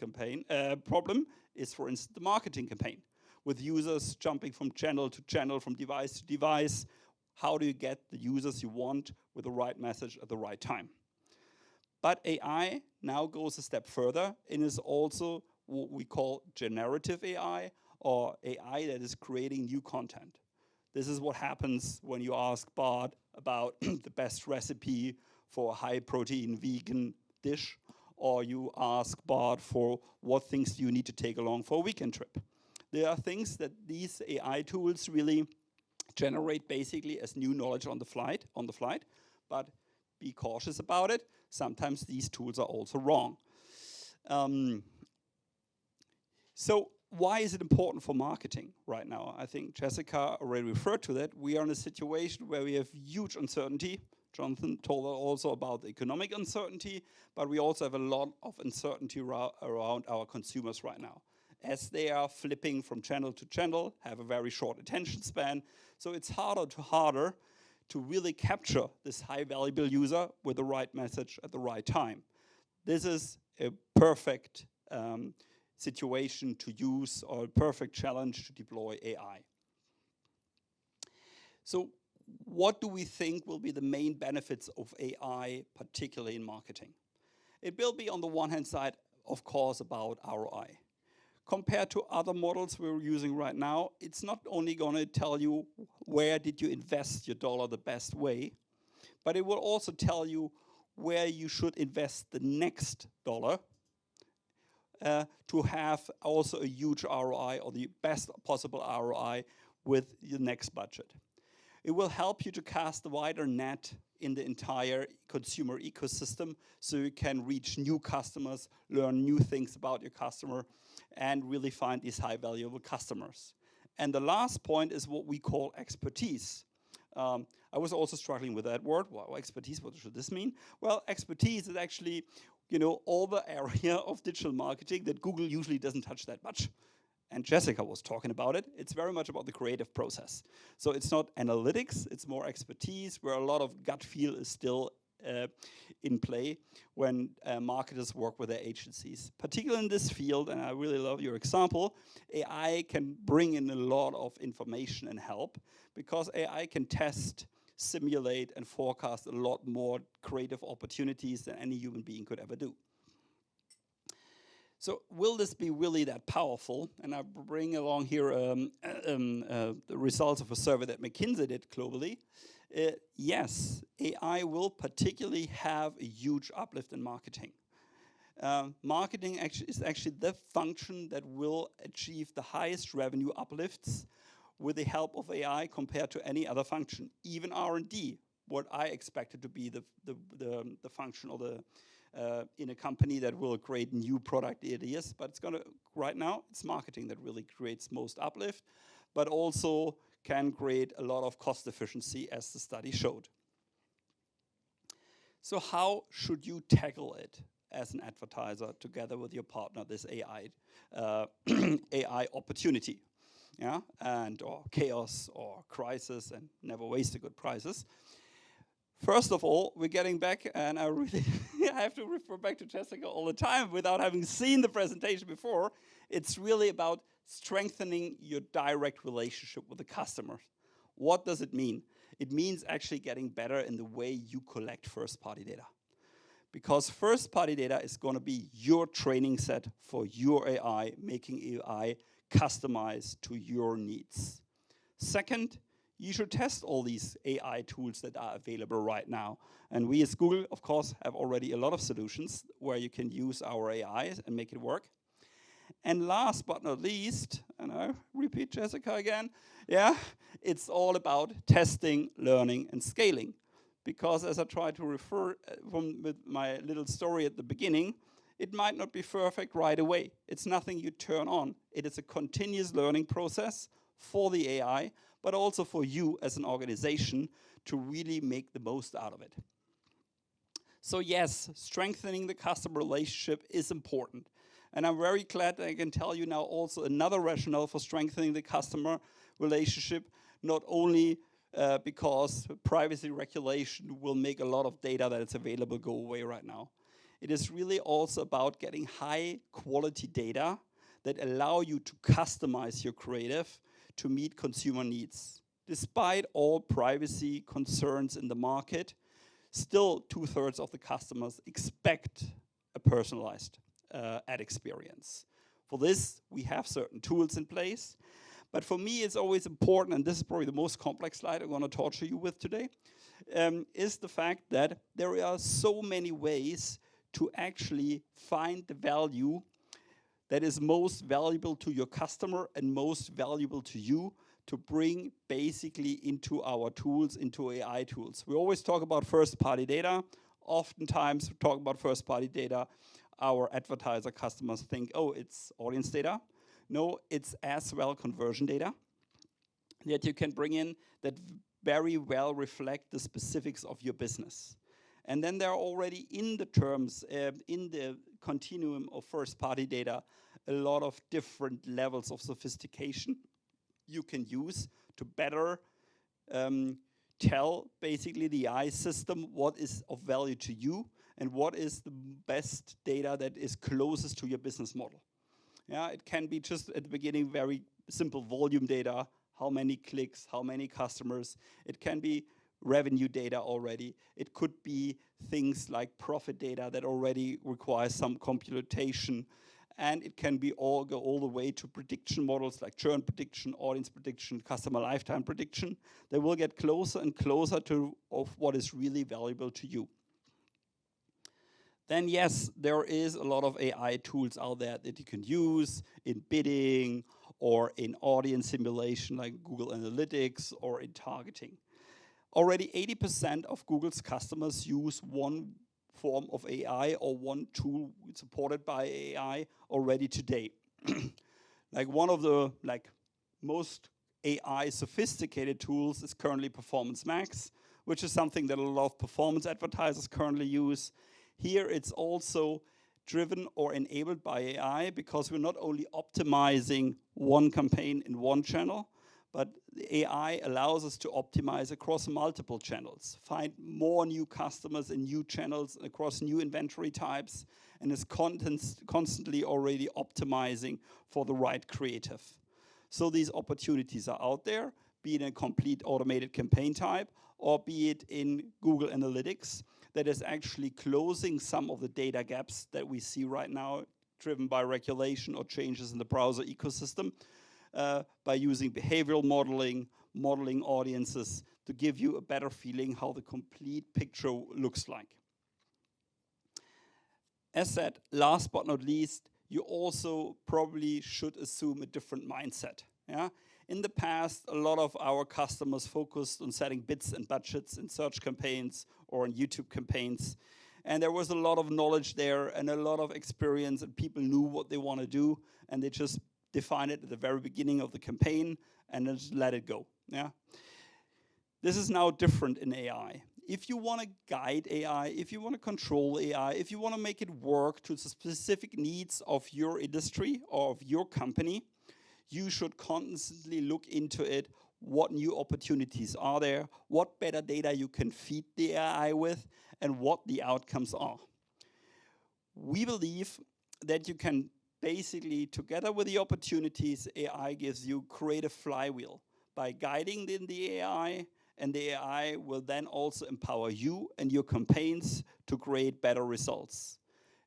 problem is, for instance, the marketing campaign, with users jumping from channel to channel, from device to device. How do you get the users you want with the right message at the right time? But AI now goes a step further and is also what we call generative AI, or AI that is creating new content. This is what happens when you ask Bard about the best recipe for a high-protein vegan dish, or you ask Bard for what things do you need to take along for a weekend trip. There are things that these AI tools really generate basically as new knowledge on the flight, but be cautious about it. Sometimes these tools are also wrong. So why is it important for marketing right now? I think Jessica already referred to that. We are in a situation where we have huge uncertainty. Jonathan told us also about the economic uncertainty, but we also have a lot of uncertainty around our consumers right now, as they are flipping from channel to channel, have a very short attention span. So it's harder to really capture this high valuable user with the right message at the right time. This is a perfect situation to use, or a perfect challenge to deploy AI. So what do we think will be the main benefits of AI, particularly in marketing? It will be, on the one hand side, of course, about ROI. Compared to other models we're using right now, it's not only going to tell you where did you invest your dollar the best way, but it will also tell you where you should invest the next dollar to have also a huge ROI, or the best possible ROI with your next budget. It will help you to cast a wider net in the entire consumer ecosystem, so you can reach new customers, learn new things about your customer, and really find these high valuable customers. And the last point is what we call expertise. I was also struggling with that word. Well, expertise, what should this mean? Well, expertise is actually, all the area of digital marketing that Google usually doesn't touch that much. And Jessica was talking about it. It's very much about the creative process. So it's not analytics, it's more expertise, where a lot of gut feel is still in play when marketers work with their agencies. Particularly in this field, and I really love your example, AI can bring in a lot of information and help, because AI can test, simulate, and forecast a lot more creative opportunities than any human being could ever do. So will this be really that powerful? And I bring along here the results of a survey that McKinsey did globally. Yes, AI will particularly have a huge uplift in marketing. Marketing is actually the function that will achieve the highest revenue uplifts with the help of AI compared to any other function. Even R&D, what I expected to be the function or the in a company that will create new product ideas, but right now it's marketing that really creates most uplift, but also can create a lot of cost efficiency, as the study showed. So how should you tackle it as an advertiser together with your partner, this AI AI opportunity, or chaos or crisis, and never waste a good crisis? First of all, we're getting back, and I really I have to refer back to Jessica all the time without having seen the presentation before. It's really about strengthening your direct relationship with the customer. What does it mean? It means actually getting better in the way you collect first-party data. Because first-party data is going to be your training set for your AI, making AI customized to your needs. Second, you should test all these AI tools that are available right now. And we as Google, of course, have already a lot of solutions where you can use our AI and make it work. And last but not least, and I repeat Jessica again, it's all about testing, learning, and scaling. Because as I tried to refer with my little story at the beginning, it might not be perfect right away. It's nothing you turn on. It is a continuous learning process for the AI, but also for you as an organization to really make the most out of it. So yes, strengthening the customer relationship is important. And I'm very glad that I can tell you now also another rationale for strengthening the customer relationship, not only because privacy regulation will make a lot of data that is available go away right now. It is really also about getting high quality data that allow you to customize your creative to meet consumer needs. Despite all privacy concerns in the market, still 2/3 of the customers expect a personalized ad experience. For this, we have certain tools in place. But for me, it's always important, and this is probably the most complex slide I'm going to torture you with today, is the fact that there are so many ways to actually find the value that is most valuable to your customer and most valuable to you to bring basically into our tools, into AI tools. We always talk about first-party data. Oftentimes, we talk about first-party data. Our advertiser customers think, oh, it's audience data. No, it's as well conversion data that you can bring in that very well reflect the specifics of your business. And then there are already in the terms, in the continuum of first-party data, a lot of different levels of sophistication you can use to better tell basically the AI system what is of value to you and what is the best data that is closest to your business model. Yeah, it can be just at the beginning very simple volume data, how many clicks, how many customers. It can be revenue data already. It could be things like profit data that already requires some computation. And it can be go all the way to prediction models like churn prediction, audience prediction, customer lifetime prediction. They will get closer and closer to what is really valuable to you. Then yes, there is a lot of AI tools out there that you can use in bidding or in audience simulation like Google Analytics or in targeting. Already 80% of Google's customers use one form of AI or one tool supported by AI already today. Like one of the most AI sophisticated tools is currently Performance Max, which is something that a lot of performance advertisers currently use. Here it's also driven or enabled by AI because we're not only optimizing one campaign in one channel, but the AI allows us to optimize across multiple channels, find more new customers and new channels across new inventory types, and is constantly already optimizing for the right creative. So these opportunities are out there, be it in a complete automated campaign type, or be it in Google Analytics, that is actually closing some of the data gaps that we see right now, driven by regulation or changes in the browser ecosystem, by using behavioral modeling audiences to give you a better feeling how the complete picture looks like. As said, last but not least, you also probably should assume a different mindset. Yeah? In the past, a lot of our customers focused on setting bids and budgets in search campaigns or in YouTube campaigns. And there was a lot of knowledge there and a lot of experience, and people knew what they want to do, and they just define it at the very beginning of the campaign and then just let it go. Yeah? This is now different in AI. If you want to guide AI, if you want to control AI, if you want to make it work to the specific needs of your industry or of your company, you should constantly look into it, what new opportunities are there, what better data you can feed the AI with, and what the outcomes are. We believe that you can basically, together with the opportunities, AI gives you creative flywheel by guiding in the AI, and the AI will then also empower you and your campaigns to create better results.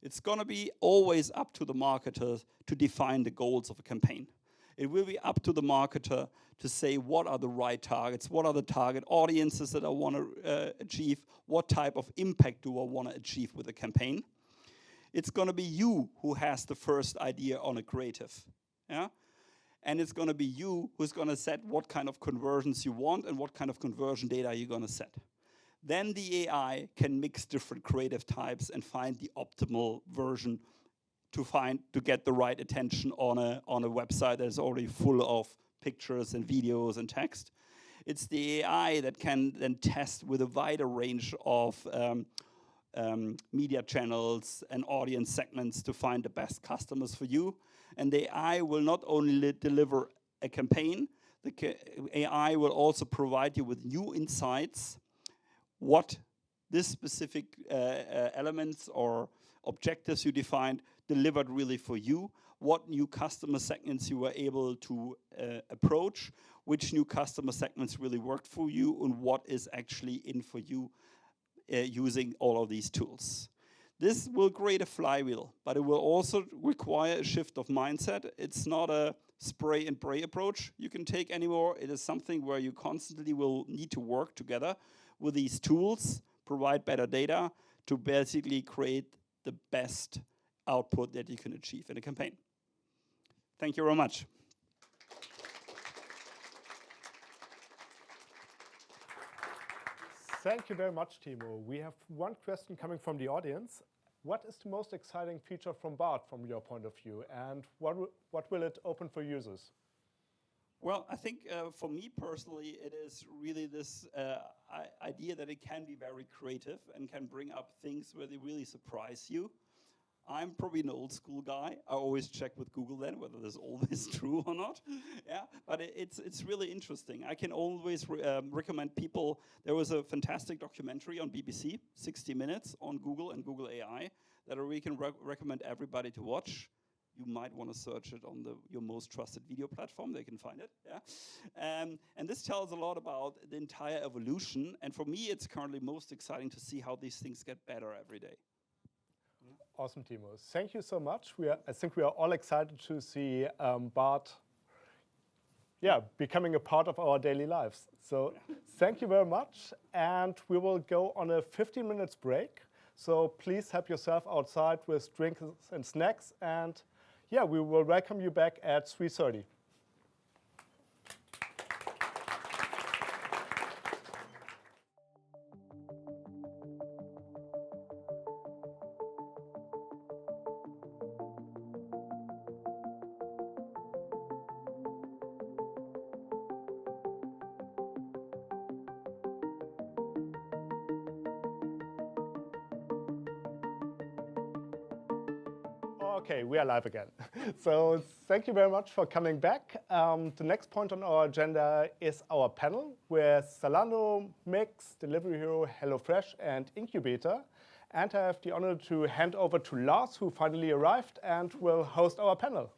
It's going to be always up to the marketer to define the goals of a campaign. It will be up to the marketer to say what are the right targets, what are the target audiences that I want to achieve, what type of impact do I want to achieve with a campaign. It's going to be you who has the first idea on a creative. Yeah? And it's going to be you who's going to set what kind of conversions you want and what kind of conversion data you're going to set. Then the AI can mix different creative types and find the optimal version to get the right attention on a website that is already full of pictures and videos and text. It's the AI that can then test with a wider range of media channels and audience segments to find the best customers for you. And the AI will not only deliver a campaign, the AI will also provide you with new insights, what this specific elements or objectives you defined delivered really for you, what new customer segments you were able to approach, which new customer segments really worked for you, and what is actually in for you using all of these tools. This will create a flywheel, but it will also require a shift of mindset. It's not a spray and pray approach you can take anymore. It is something where you constantly will need to work together with these tools, provide better data to basically create the best output that you can achieve in a campaign. Thank you very much. Thank you very much, Timo. We have one question coming from the audience. What is the most exciting feature from BART from your point of view, and what will it open for users? Well, I think for me personally, it is really this idea that it can be very creative and can bring up things where they really surprise you. I'm probably an old school guy. I always check with Google then whether this is always true or not. Yeah, but it's really interesting. I can always recommend people. There was a fantastic documentary on BBC, 60 Minutes, on Google and Google AI that I really can recommend everybody to watch. You might want to search it on your most trusted video platform. They can find it. Yeah, and this tells a lot about the entire evolution. And for me, it's currently most exciting to see how these things get better every day. Awesome, Timo. Thank you so much. I think we are all excited to see BART becoming a part of our daily lives. So thank you very much. And we will go on a 15 minutes break. So please help yourself outside with drinks and snacks. And yeah, we will welcome you back at 3:30. Okay, we are live again. So thank you very much for coming back. The next point on our agenda is our panel with Zalando, Mix, Delivery Hero, HelloFresh, and Incubeta. And I have the honor to hand over to Lars, who finally arrived and will host our panel.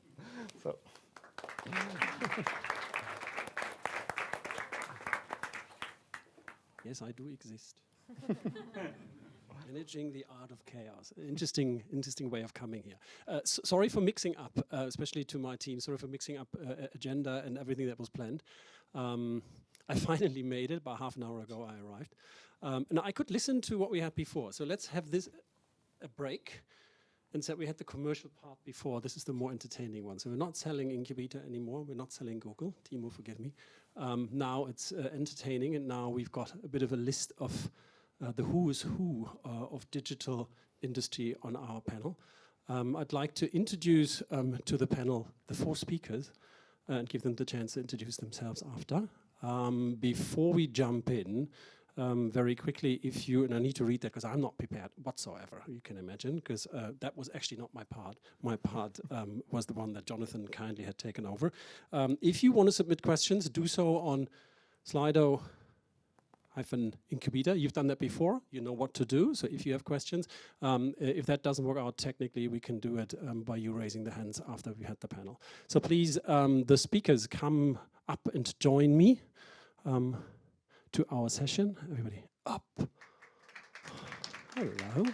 So. Yes, I do exist. Managing the art of chaos. Interesting way of coming here. Sorry for mixing up, especially to my team. Sorry for mixing up agenda and everything that was planned. I finally made it. About half an hour ago, I arrived. And I could listen to what we had before. So let's have this a break. And so we had the commercial part before. This is the more entertaining one. So we're not selling Incubeta anymore. We're not selling Google. Timo, forgive me. Now it's entertaining, and now we've got a bit of a list of the who's who of digital industry on our panel. I'd like to introduce to the panel the 4 speakers and give them the chance to introduce themselves after. Before we jump in, very quickly, and I need to read that because I'm not prepared whatsoever, you can imagine, because that was actually not my part. My part was the one that Jonathan kindly had taken over. If you want to submit questions, do so on Slido-Incubeta. You've done that before, you know what to do. So if you have questions, if that doesn't work out technically, we can do it by you raising the hands after we had the panel. So please, the speakers, come up and join me to our session. Everybody up. Hello.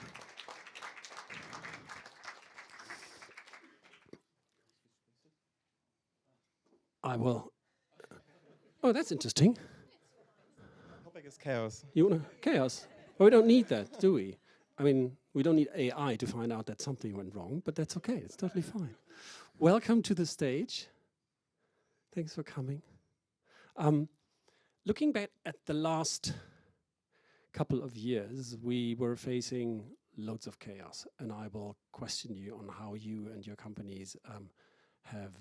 I will. Oh, that's interesting. Topic is chaos. You wanna chaos? Well, we don't need that, do we? I mean, we don't need AI to find out that something went wrong, but that's okay. It's totally fine. Welcome to the stage. Thanks for coming. Looking back at the last couple of years, we were facing loads of chaos, and I will question you on how you and your companies have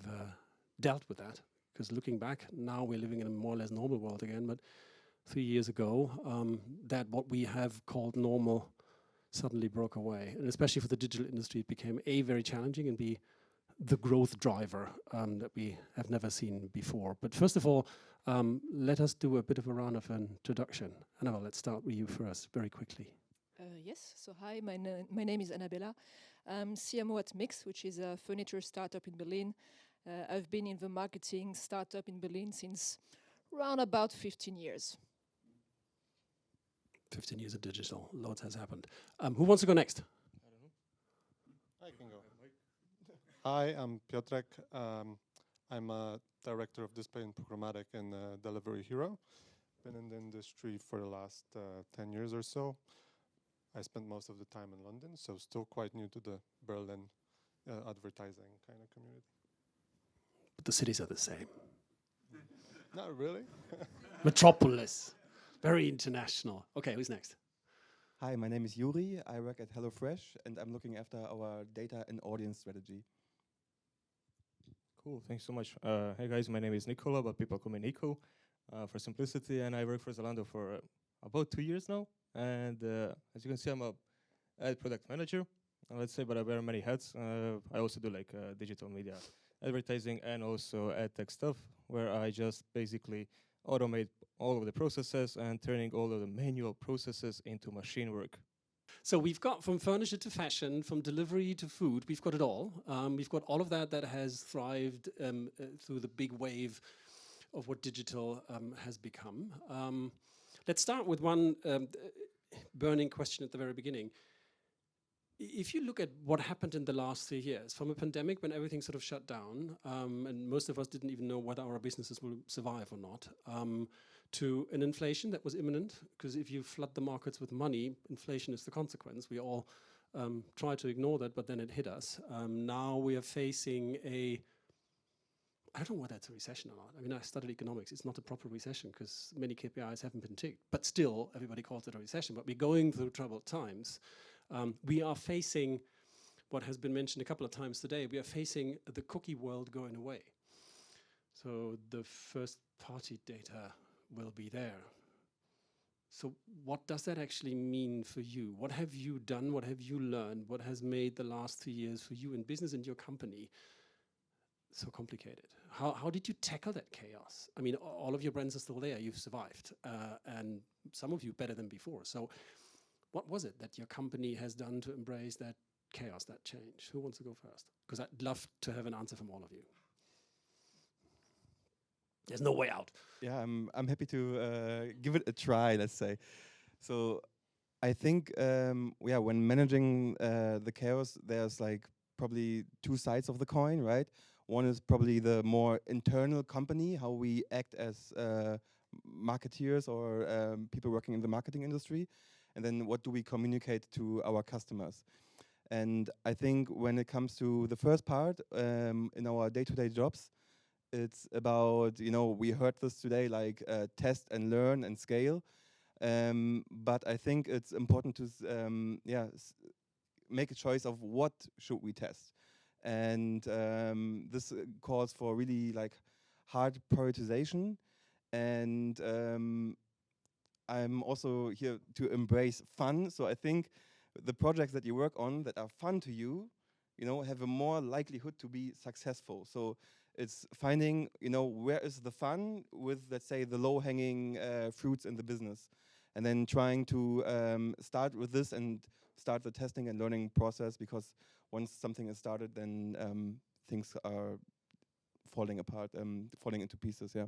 dealt with that. Because looking back, now we're living in a more or less normal world again, but 3 years ago, that what we have called normal suddenly broke away. And especially for the digital industry, it became A, very challenging, and B, the growth driver that we have never seen before. But first of all, let us do a bit of a round of introduction. Annabelle, let's start with you first, very quickly. Yes, so hi, my name is Annabella. I'm CMO at Mix, which is a furniture startup in Berlin. I've been in the marketing startup in Berlin since around about 15 years. 15 years of digital, loads has happened. Who wants to go next? I don't know. I can go. Hi, I'm Piotrek. I'm a director of display and programmatic in Delivery Hero. Been in the industry for the last 10 years or so. I spent most of the time in London, so still quite new to the Berlin advertising kind of community. But the cities are the same. Not really. Metropolis, very international. Okay, who's next? Hi, my name is Yuri. I work at HelloFresh, and I'm looking after our data and audience strategy. Cool, thanks so much. Hey guys, my name is Nicola, but people call me Nico for simplicity, and I work for Zalando for about 2 years now. And as you can see, I'm a ad product manager, let's say, but I wear many hats. I also do like digital media advertising and also ad tech stuff, where I just basically automate all of the processes and turning all of the manual processes into machine work. So we've got from furniture to fashion, from delivery to food, we've got it all. We've got all of that has thrived through the big wave of what digital has become. Let's start with one burning question at the very beginning. If you look at what happened in the last 3 years, from a pandemic when everything sort of shut down, and most of us didn't even know whether our businesses will survive or not, to an inflation that was imminent, because if you flood the markets with money, inflation is the consequence. We all try to ignore that, but then it hit us. Now we are facing I don't know whether it's a recession or not. I mean, I studied economics. It's not a proper recession because many KPIs haven't been ticked. But still, everybody calls it a recession. But we're going through troubled times. We are facing what has been mentioned a couple of times today. We are facing the cookie world going away. So the first party data will be there. So what does that actually mean for you? What have you done? What have you learned? What has made the last 3 years for you in business and your company so complicated? How did you tackle that chaos? I mean, all of your brands are still there. You've survived. And some of you better than before. So what was it that your company has done to embrace that chaos, that change? Who wants to go first? Because I'd love to have an answer from all of you. There's no way out. Yeah, I'm happy to give it a try, let's say. So I think, when managing the chaos, there's like probably two sides of the coin, right? One is probably the more internal company, how we act as marketeers or people working in the marketing industry. And then what do we communicate to our customers? And I think when it comes to the first part, in our day-to-day jobs, it's about, we heard this today, like test and learn and scale. But I think it's important to make a choice of what should we test. And this calls for really like hard prioritization. And I'm also here to embrace fun. So I think the projects that you work on that are fun to you, have a more likelihood to be successful. So it's finding, where is the fun with, let's say, the low-hanging fruits in the business. And then trying to start with this and start the testing and learning process, because once something is started, then things are falling apart, falling into pieces, yeah.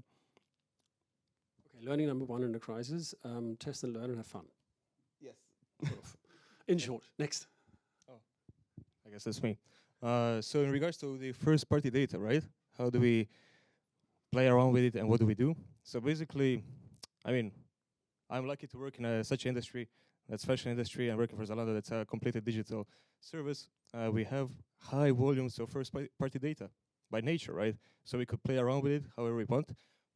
Okay, learning number one in a crisis, test and learn and have fun. Yes. In short, next. Oh, I guess that's me. So in regards to the first party data, right? How do we play around with it and what do we do? So basically, I mean, I'm lucky to work in such an industry, that's fashion industry, and working for Zalando, that's a completely digital service. We have high volumes of first party data by nature, right? So we could play around with it however we want.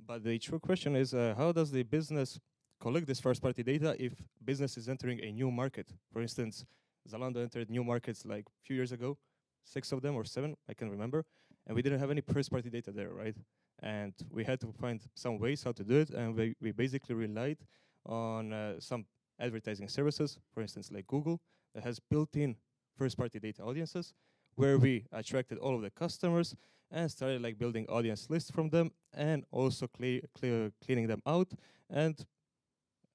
But the true question is, how does the business collect this first party data if business is entering a new market? For instance, Zalando entered new markets like a few years ago, 6 of them or 7, I can't remember. And we didn't have any first party data there, right? And we had to find some ways how to do it. And we basically relied on some advertising services, for instance, like Google, that has built-in first-party data audiences, where we attracted all of the customers and started like building audience lists from them, and also cleaning them out and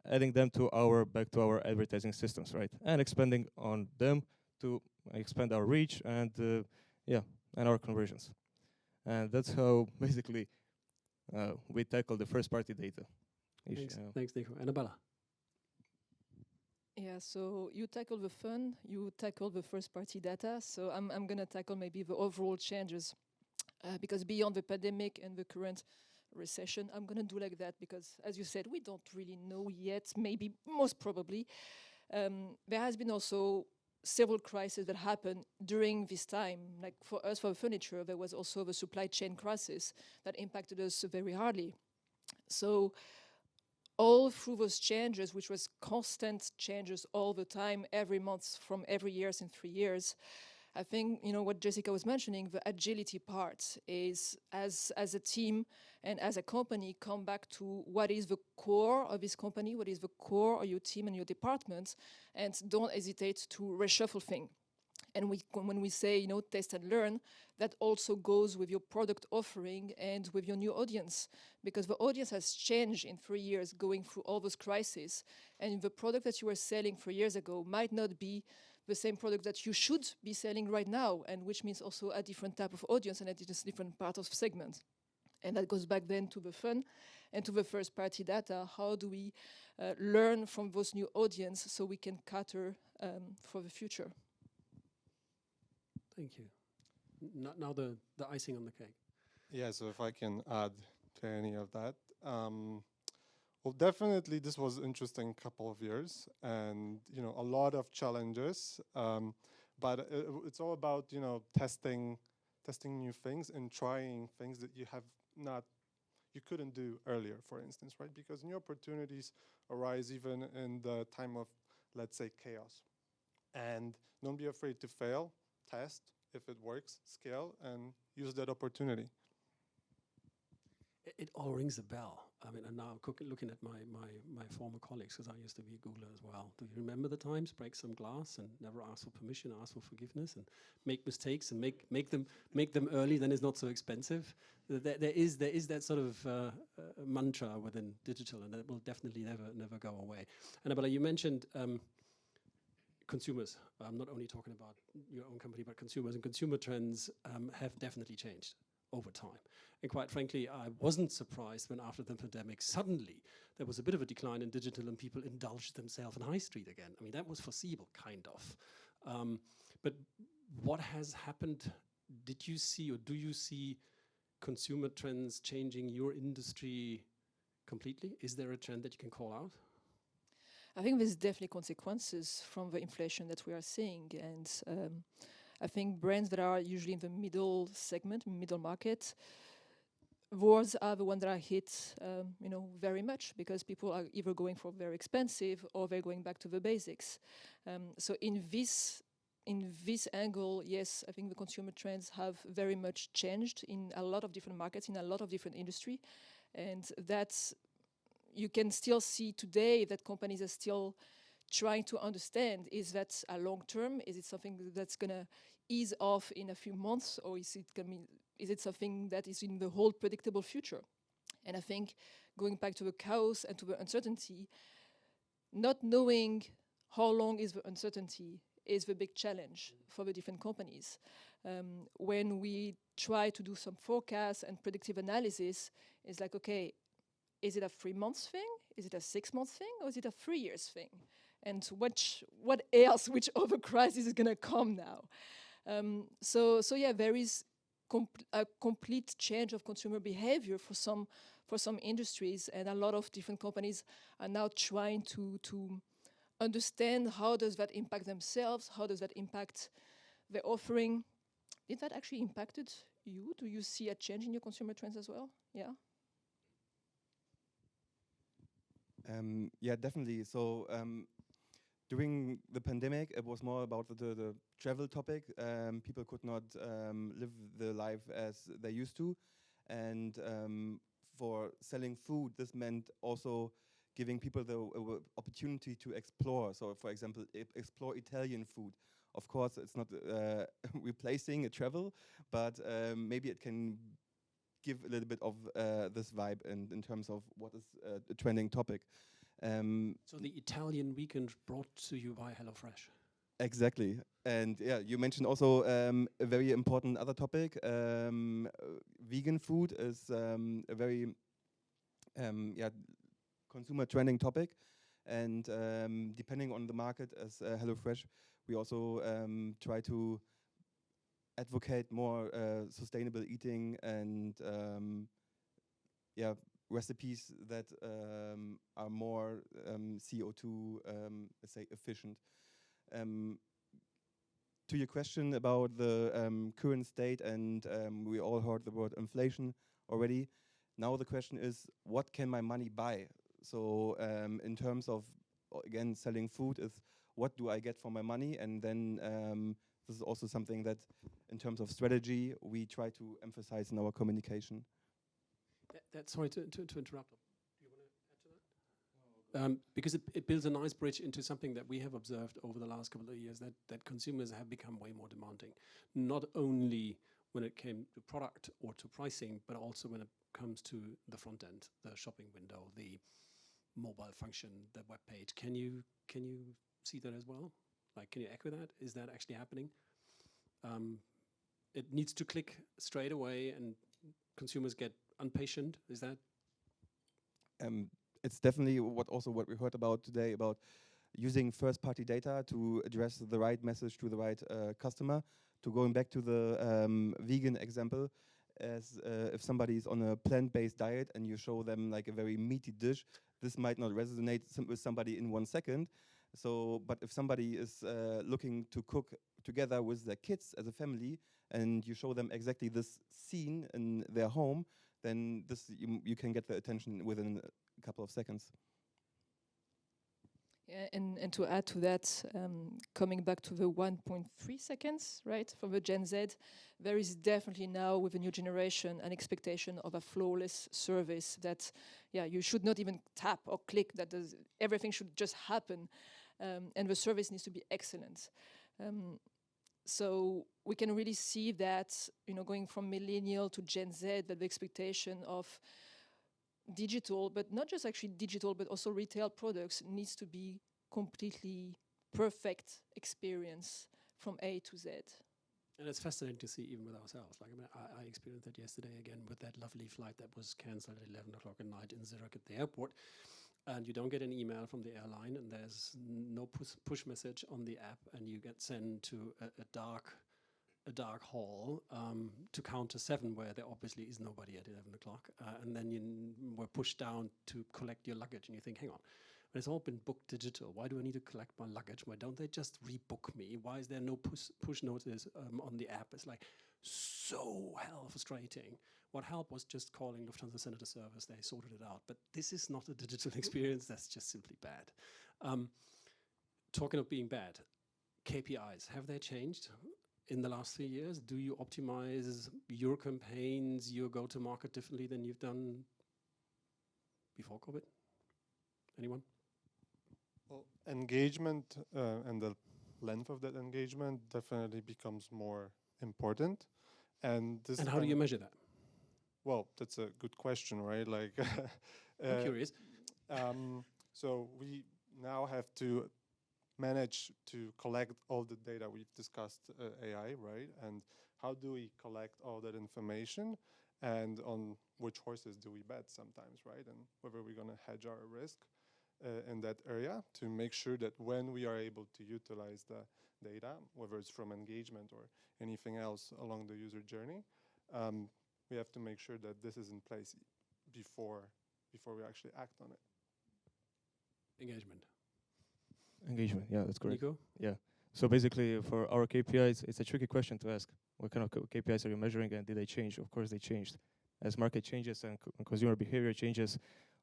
adding them to our back to our advertising systems, right? And expanding on them to expand our reach and yeah, and our conversions. And that's how basically we tackle the first party data issue. Thanks, Nico. Annabella. Yeah, so you tackle the fun, you tackle the first party data. So I'm going to tackle maybe the overall changes because beyond the pandemic and the current recession, I'm going to do like that because, as you said, we don't really know yet, maybe most probably. There has been also several crises that happened during this time. Like for us, for furniture, there was also the supply chain crisis that impacted us very hardly. So all through those changes, which was constant changes all the time, every month from every year in 3 years, I think, you know, what Jessica was mentioning, the agility part is as a team and as a company, come back to what is the core of this company, what is the core of your team and your department, and don't hesitate to reshuffle things. And when we say, you know, test and learn, that also goes with your product offering and with your new audience, because the audience has changed in 3 years going through all those crises. And the product that you were selling 3 years ago might not be the same product that you should be selling right now, and which means also a different type of audience and a different part of segment. And that goes back then to the fun and to the first party data. How do we learn from those new audience so we can cater for the future? Thank you. Now the icing on the cake. Yeah, so if I can add to any of that. Well, definitely this was interesting couple of years and, you know, a lot of challenges. But it's all about, you know, testing new things and trying things that you couldn't do earlier, for instance, right? Because new opportunities arise even in the time of, let's say, chaos. And don't be afraid to fail, test, if it works, scale, and use that opportunity. It all rings a bell. I mean, and now looking at my former colleagues, because I used to be a Googler as well. Do you remember the times? Break some glass and never ask for permission, ask for forgiveness, and make mistakes and make them early. Then it's not so expensive. There is that sort of mantra within digital, and that will definitely never go away. Annabella, you mentioned consumers. I'm not only talking about your own company, but consumers, and consumer trends have definitely changed over time. And quite frankly, I wasn't surprised when after the pandemic, suddenly there was a bit of a decline in digital and people indulged themselves in high street again. I mean, that was foreseeable, kind of. But what has happened? Did you see or do you see consumer trends changing your industry completely? Is there a trend that you can call out? I think there's definitely consequences from the inflation that we are seeing. And I think brands that are usually in the middle segment, middle market, those are the ones that are hit, you know, very much because people are either going for very expensive or they're going back to the basics. So in this angle, yes, I think the consumer trends have very much changed in a lot of different markets, in a lot of different industry, and that's you can still see today that companies are still trying to understand, is that a long term? Is it something that's going to ease off in a few months, or is it something that is in the whole predictable future? And I think going back to the chaos and to the uncertainty, not knowing how long is the uncertainty is the big challenge for the different companies. When we try to do some forecasts and predictive analysis, it's like, okay, is it a 3 months thing? Is it a 6 month thing? Or is it a 3 years thing? And what else, which other crisis is going to come now? So yeah, there is a complete change of consumer behavior for some industries, and a lot of different companies are now trying to understand how does that impact themselves, how does that impact their offering. Did that actually impacted you? Do you see a change in your consumer trends as well? Yeah. Yeah, definitely. So during the pandemic, it was more about the travel topic. People could not live the life as they used to. And for selling food, this meant also giving people the opportunity to explore. So, for example, explore Italian food. Of course, it's not replacing a travel, but maybe it can give a little bit of this vibe in terms of what is a trending topic. So the Italian weekend brought to you by HelloFresh. Exactly. And yeah, you mentioned also a very important other topic. Vegan food is a very yeah, consumer trending topic. And depending on the market, as HelloFresh, we also try to advocate more sustainable eating and yeah, recipes that are more CO2, let's say, efficient. To your question about the current state, and we all heard the word inflation already. Now the question is, what can my money buy? So in terms of, again, selling food, is what do I get for my money? And then this is also something that, in terms of strategy, we try to emphasize in our communication. Sorry to interrupt. Do you want to add to that? Because it builds a nice bridge into something that we have observed over the last couple of years, that consumers have become way more demanding, not only when it came to product or to pricing, but also when it comes to the front end, the shopping window, the mobile function, the web page. Can you see that as well? Like, can you echo that? Is that actually happening? It needs to click straight away, and consumers get impatient. Is that? It's definitely what we heard about today, about using first-party data to address the right message to the right customer. To going back to the vegan example, as if somebody is on a plant-based diet and you show them like a very meaty dish, this might not resonate with somebody in 1 second. So, but if somebody is looking to cook together with their kids as a family, and you show them exactly this scene in their home, then this you can get their attention within a couple of seconds. Yeah, and to add to that, coming back to the 1.3 seconds, right, from the Gen Z, there is definitely now, with the new generation, an expectation of a flawless service that, yeah, you should not even tap or click, that everything should just happen, and the service needs to be excellent. So we can really see that, you know, going from millennial to Gen Z, that the expectation of digital, but not just actually digital, but also retail products needs to be completely perfect experience from A to Z. And it's fascinating to see even with ourselves. Like, I mean, I experienced that yesterday again with that lovely flight that was cancelled at 11 o'clock at night in Zurich at the airport. And you don't get an email from the airline, and there's no push message on the app, and you get sent to a dark hall to counter 7, where there obviously is nobody at 11 o'clock, and then you were pushed down to collect your luggage, and you think, hang on, but it's all been booked digital. Why do I need to collect my luggage? Why don't they just rebook me? Why is there no push notice on the app? It's like so hell frustrating. What helped was just calling Lufthansa Senator Service. They sorted it out. But this is not a digital experience. That's just simply bad. Talking of being bad, KPIs, have they changed in the last 3 years? Do you optimize your campaigns, your go-to-market differently than you've done before COVID? Anyone? Well, engagement and the length of that engagement definitely becomes more important. And this. And how do you measure that? Well, that's a good question, right? Like, I'm curious. So we now have to manage to collect all the data. We've discussed AI, right? And how do we collect all that information, and on which horses do we bet sometimes, right? And whether we're going to hedge our risk in that area to make sure that when we are able to utilize the data, whether it's from engagement or anything else along the user journey, we have to make sure that this is in place before we actually act on it. Engagement, yeah, that's correct. Nico? Yeah. So basically, for our KPIs, it's a tricky question to ask. What kind of KPIs are you measuring, and did they change? Of course, they changed. As market changes and consumer behavior changes,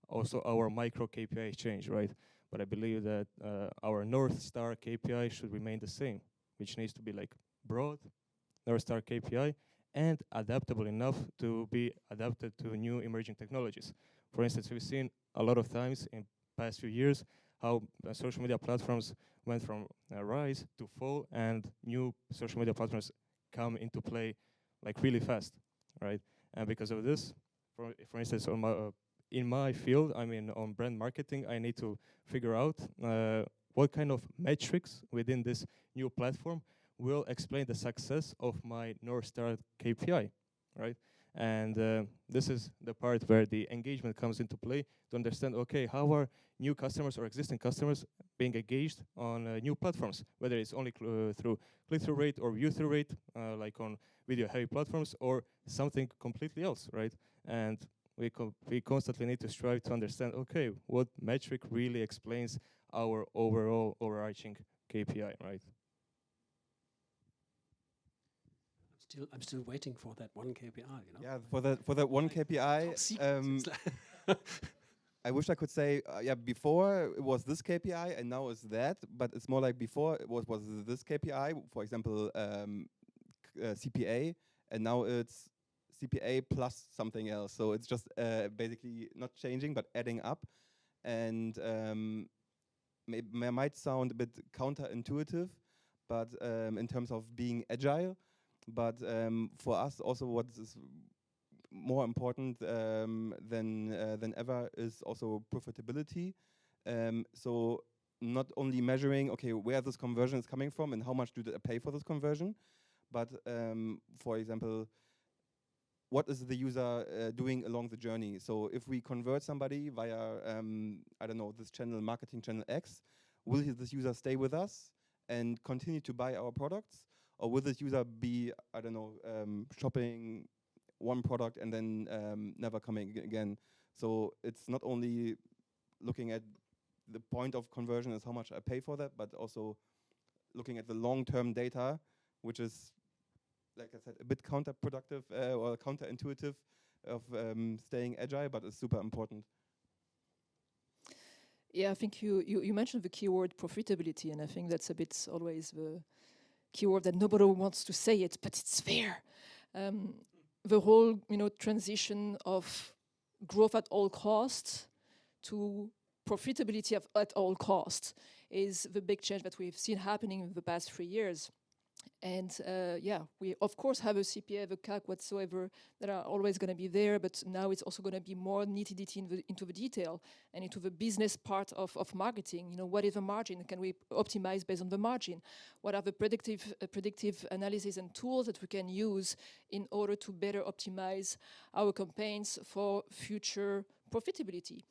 also our micro KPIs change, right? But I believe that our North Star KPI should remain the same, which needs to be like broad North Star KPI and adaptable enough to be adapted to new emerging technologies. For instance, we've seen a lot of times in past few years how social media platforms went from rise to fall, and new social media platforms come into play like really fast, right? And because of this, for instance, on in my field, I mean, on brand marketing, I need to figure out what kind of metrics within this new platform will explain the success of my North Star KPI, right? And this is the part where the engagement comes into play to understand, okay, how are new customers or existing customers being engaged on new platforms, whether it's only through click-through rate or view-through rate, like on video-heavy platforms, or something completely else, right? And we constantly need to strive to understand, okay, what metric really explains our overall overarching KPI, right? I'm still waiting for that one KPI. You know? Yeah, for that one KPI, I wish I could say, yeah, before it was this KPI and now it's that, but it's more like before it was this KPI, for example, CPA, and now it's CPA plus something else. So it's just basically not changing, but adding up. And might sound a bit counterintuitive, but in terms of being agile. But for us, also what is more important than ever is also profitability. So not only measuring, okay, where this conversion is coming from and how much do they pay for this conversion, but for example, what is the user doing along the journey? So if we convert somebody via, I don't know, this channel, marketing channel X, will this user stay with us and continue to buy our products? Or will this user be, I don't know, shopping one product and then never coming again? So it's not only looking at the point of conversion as how much I pay for that, but also looking at the long-term data, which is, like I said, a bit counterproductive or counterintuitive of staying agile, but it's super important. Yeah, I think you mentioned the keyword profitability, and I think that's a bit always the keyword that nobody wants to say it, but it's there. The whole, transition of growth at all costs to profitability at all costs is the big change that we've seen happening in the past 3 years. And we of course have a CPA, the CAC, whatsoever, that are always going to be there, but now it's also going to be more nitty-gritty into the detail and into the business part of marketing. What is the margin? Can we optimize based on the margin? What are the predictive analysis and tools that we can use in order to better optimize our campaigns for future profitability?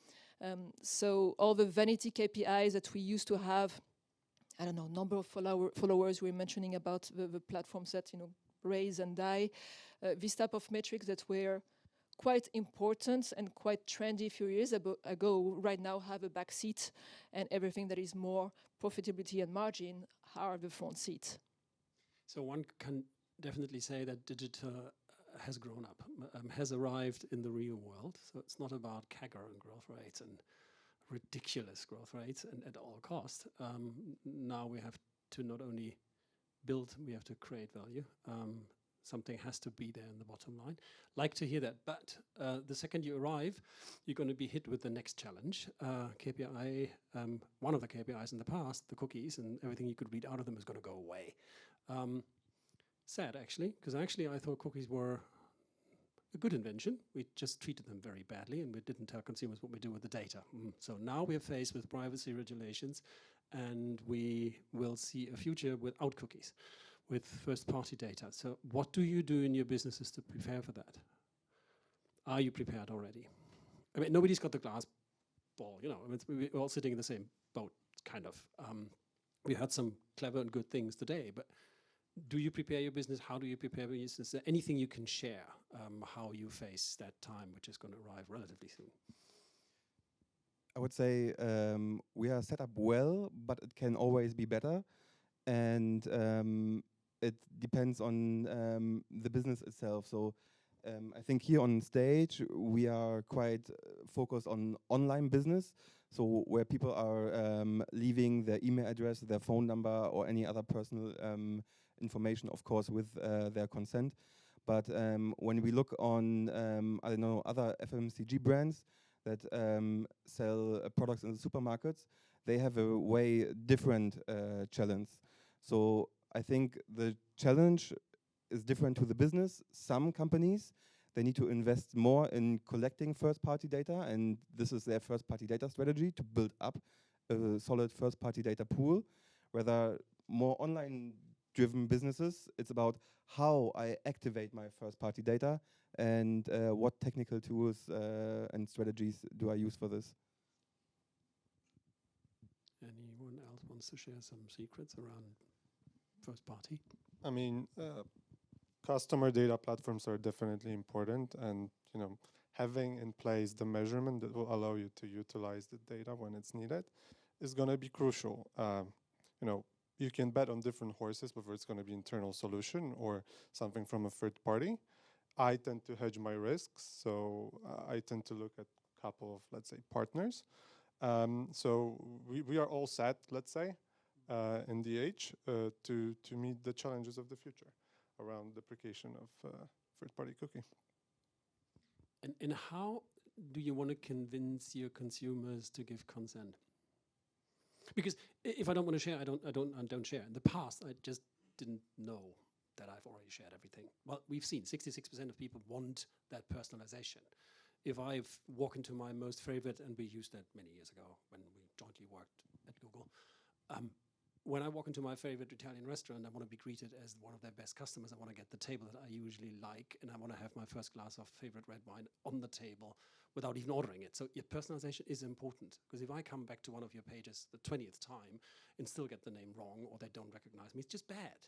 So all the vanity KPIs that we used to have, I don't know, number of followers, we're mentioning about the platforms that, raise and die. This type of metrics that were quite important and quite trendy a few years ago right now have a back seat, and everything that is more profitability and margin are the front seat. So one can definitely say that digital has grown up, has arrived in the real world. So it's not about CAGR and growth rates and ridiculous growth rates and at all costs. Now we have to not only build, we have to create value. Something has to be there in the bottom line. Like to hear that, but the second you arrive, you're going to be hit with the next challenge. KPI, one of the KPIs in the past, the cookies and everything you could read out of them is going to go away. Sad actually, because actually I thought cookies were a good invention. We just treated them very badly and we didn't tell consumers what we do with the data. So now we're faced with privacy regulations and we will see a future without cookies, with first-party data. So what do you do in your businesses to prepare for that? Are you prepared already? I mean, nobody's got the glass ball, we're all sitting in the same boat, kind of. We had some clever and good things today, but do you prepare your business? How do you prepare your business? Is there anything you can share how you face that time, which is going to arrive relatively soon? I would say we are set up well, but it can always be better. And it depends on the business itself. So I think here on stage, we are quite focused on online business. So where people are leaving their email address, their phone number, or any other personal information, of course, with their consent. But when we look on, I don't know, other FMCG brands that sell products in the supermarkets, they have a way different challenge. So I think the challenge is different to the business. Some companies, they need to invest more in collecting first-party data, and this is their first-party data strategy to build up a solid first-party data pool. Whether more online-driven businesses, it's about how I activate my first-party data and what technical tools and strategies do I use for this. Anyone else wants to share some secrets around first party? I mean, customer data platforms are definitely important, and having in place the measurement that will allow you to utilize the data when it's needed is going to be crucial. You can bet on different horses, whether it's going to be internal solution or something from a third party. I tend to hedge my risks, so I tend to look at a couple of, let's say, partners. So we are all set, let's say, in the age to meet the challenges of the future around deprecation of third-party cookie. And how do you want to convince your consumers to give consent? Because if I don't want to share, I don't share. In the past, I just didn't know that I've already shared everything. Well, we've seen 66% of people want that personalization. If I walk into my most favorite, and we used that many years ago when we jointly worked at Google, when I walk into my favorite Italian restaurant, I want to be greeted as one of their best customers. I want to get the table that I usually like, and I want to have my first glass of favorite red wine on the table without even ordering it. So your personalization is important, because if I come back to one of your pages the 20th time and still get the name wrong, or they don't recognize me, it's just bad.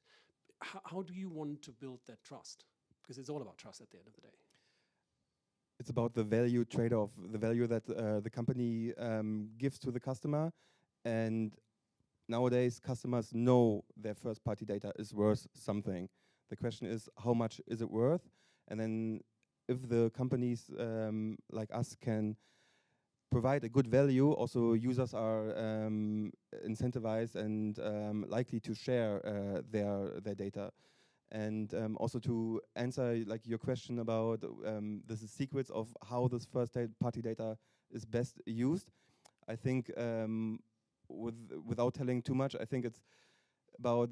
How do you want to build that trust? Because it's all about trust at the end of the day. It's about the value trade-off, the value that the company gives to the customer. And nowadays, customers know their first-party data is worth something. The question is, how much is it worth? And then if the companies like us can provide a good value, also users are incentivized and likely to share their data. And also to answer like your question about the secrets of how this first-party data is best used, I think without telling too much, I think it's about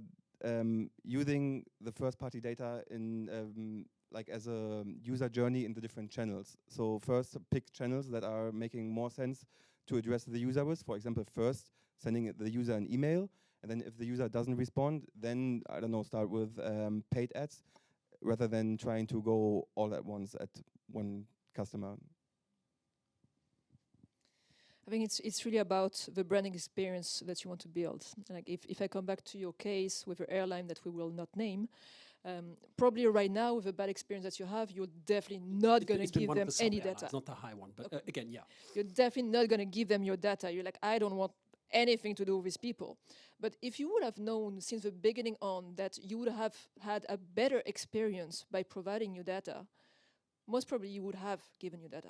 using the first-party data in like as a user journey in the different channels. So first, pick channels that are making more sense to address the user with. For example, first sending the user an email, and then if the user doesn't respond, then I don't know, start with paid ads, rather than trying to go all at once at one customer. I think it's really about the branding experience that you want to build. Like if I come back to your case with your airline that we will not name, probably right now with the bad experience that you have, you're definitely not going to give them any data. It's not the high one, but okay. Again, yeah. You're definitely not going to give them your data. You're like, I don't want anything to do with people. But if you would have known since the beginning on that you would have had a better experience by providing your data, most probably you would have given your data.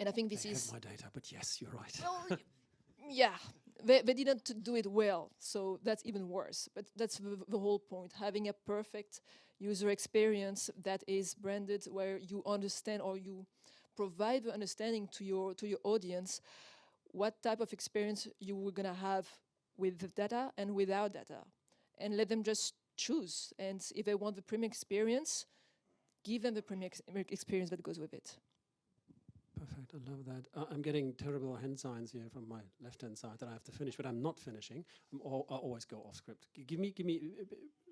And I think this is... my data, but yes, you're right. Well, yeah, they didn't do it well, so that's even worse. But that's the whole point, having a perfect user experience that is branded, where you understand or you provide the understanding to your audience what type of experience you were going to have with the data and without data. And let them just choose. And if they want the premium experience, give them the premium experience that goes with it. Perfect, I love that. I'm getting terrible hand signs here from my left-hand side that I have to finish, but I'm not finishing. I always go off script. Give me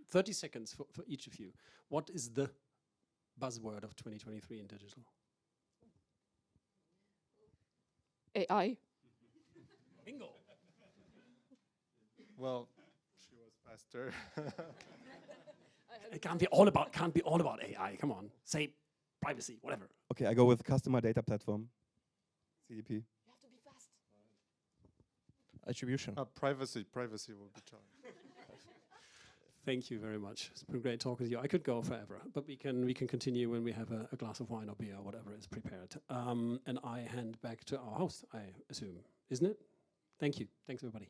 30 seconds for each of you. What is the buzzword of 2023 in digital? AI. Bingo. Well, she was faster. It can't be all about AI. Come on, say privacy, whatever. Okay, I go with customer data platform, CDP. You have to be fast. Attribution. Privacy will be challenged. Thank you very much. It's been great talking to you. I could go forever, but we can continue when we have a glass of wine or beer or whatever is prepared. And I hand back to our host, I assume, isn't it? Thank you. Thanks, everybody.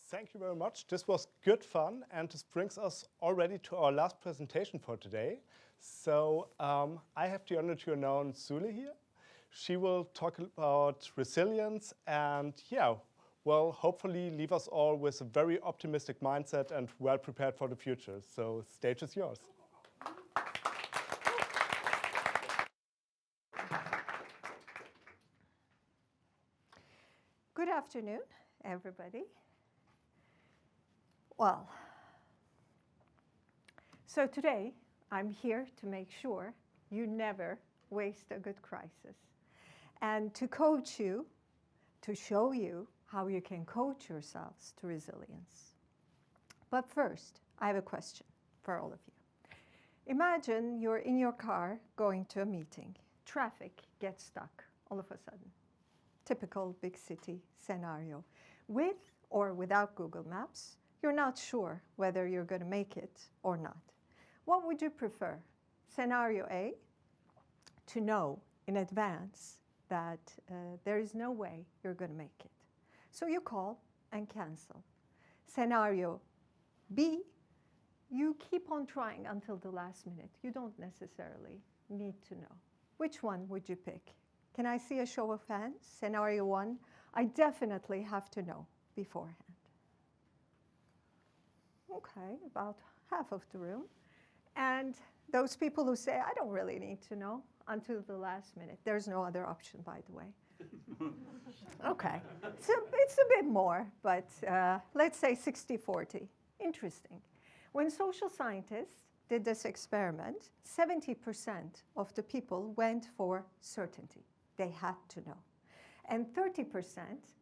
Thank you very much. This was good fun, and this brings us already to our last presentation for today. So I have the honor to announce Sule here. She will talk about resilience and, well, hopefully leave us all with a very optimistic mindset and well prepared for the future. So stage is yours. Good afternoon, everybody. Well, so today I'm here to make sure you never waste a good crisis and to coach you, to show you how you can coach yourselves to resilience. But first, I have a question for all of you. Imagine you're in your car going to a meeting. Traffic gets stuck all of a sudden. Typical big city scenario. With or without Google Maps, you're not sure whether you're going to make it or not. What would you prefer? Scenario A, to know in advance that there is no way you're going to make it. So you call and cancel. Scenario B, you keep on trying until the last minute. You don't necessarily need to know. Which one would you pick? Can I see a show of hands? Scenario 1, I definitely have to know beforehand. Okay, about half of the room. And those people who say, I don't really need to know until the last minute. There's no other option, by the way. Okay, so it's a bit more, but let's say 60-40. Interesting. When social scientists did this experiment, 70% of the people went for certainty. They had to know. And 30%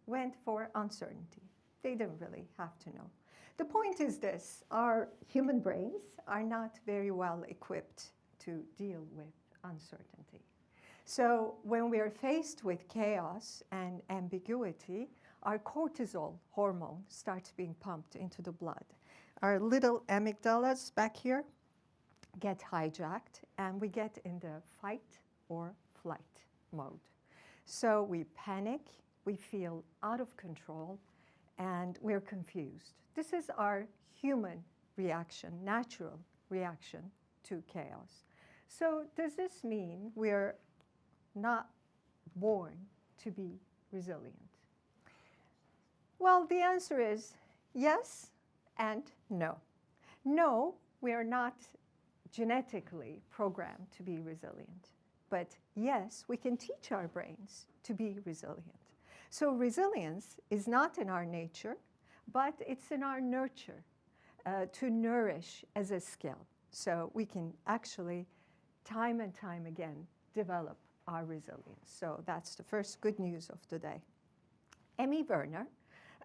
went for uncertainty. They didn't really have to know. The point is this: our human brains are not very well equipped to deal with uncertainty. So when we are faced with chaos and ambiguity, our cortisol hormone starts being pumped into the blood. Our little amygdalas back here get hijacked, and we get in the fight or flight mode. So we panic, we feel out of control, and we're confused. This is our human reaction, natural reaction to chaos. So does this mean we're not born to be resilient? Well, the answer is yes and no. No, we are not genetically programmed to be resilient. But yes, we can teach our brains to be resilient. So resilience is not in our nature, but it's in our nurture, to nourish as a skill. So we can actually, time and time again, develop our resilience. So that's the first good news of the day. Emmy Werner,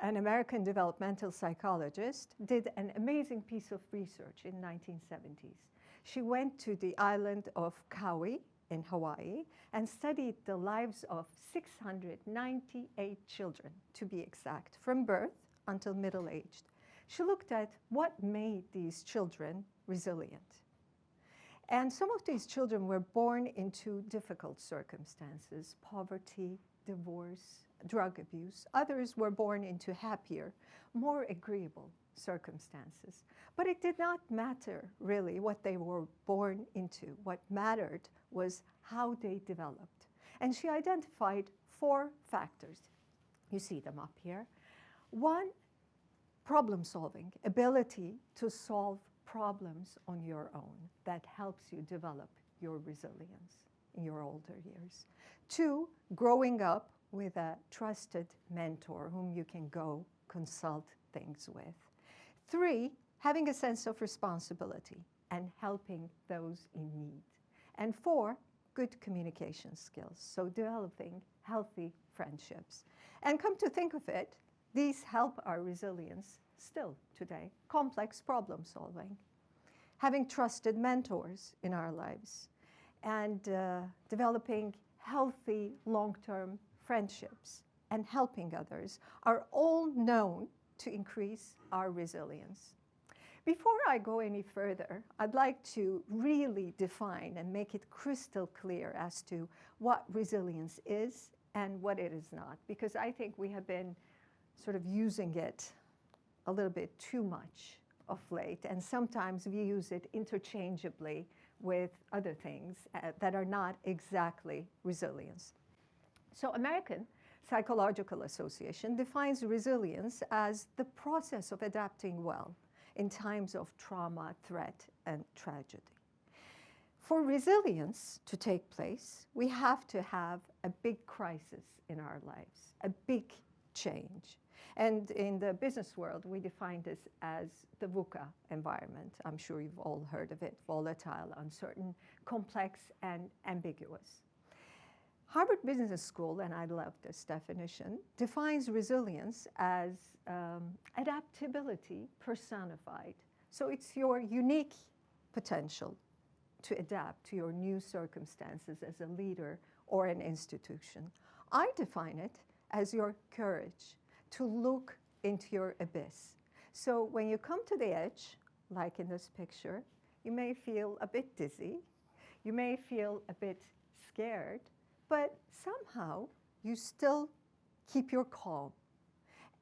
an American developmental psychologist, did an amazing piece of research in the 1970s. She went to the island of Kauai in Hawaii and studied the lives of 698 children, to be exact, from birth until middle-aged. She looked at what made these children resilient. And some of these children were born into difficult circumstances: poverty, divorce, drug abuse. Others were born into happier, more agreeable circumstances. But it did not matter, really, what they were born into. What mattered was how they developed. And she identified 4 factors. You see them up here. 1, problem solving, ability to solve problems on your own. That helps you develop your resilience in your older years. 2, growing up with a trusted mentor whom you can go consult things with. 3, having a sense of responsibility and helping those in need. And 4, good communication skills, so developing healthy friendships. And come to think of it, these help our resilience still today. Complex problem solving, having trusted mentors in our lives, and developing healthy long-term friendships and helping others are all known to increase our resilience. Before I go any further, I'd like to really define and make it crystal clear as to what resilience is and what it is not, because I think we have been sort of using it a little bit too much of late, and sometimes we use it interchangeably with other things that are not exactly resilience. So American Psychological Association defines resilience as the process of adapting well in times of trauma, threat, and tragedy. For resilience to take place, we have to have a big crisis in our lives, a big change. And in the business world, we define this as the VUCA environment. I'm sure you've all heard of it: volatile, uncertain, complex, and ambiguous. Harvard Business School, and I love this definition, defines resilience as adaptability personified. So it's your unique potential to adapt to your new circumstances as a leader or an institution. I define it as your courage to look into your abyss. So when you come to the edge, like in this picture, you may feel a bit dizzy, you may feel a bit scared, but somehow you still keep your calm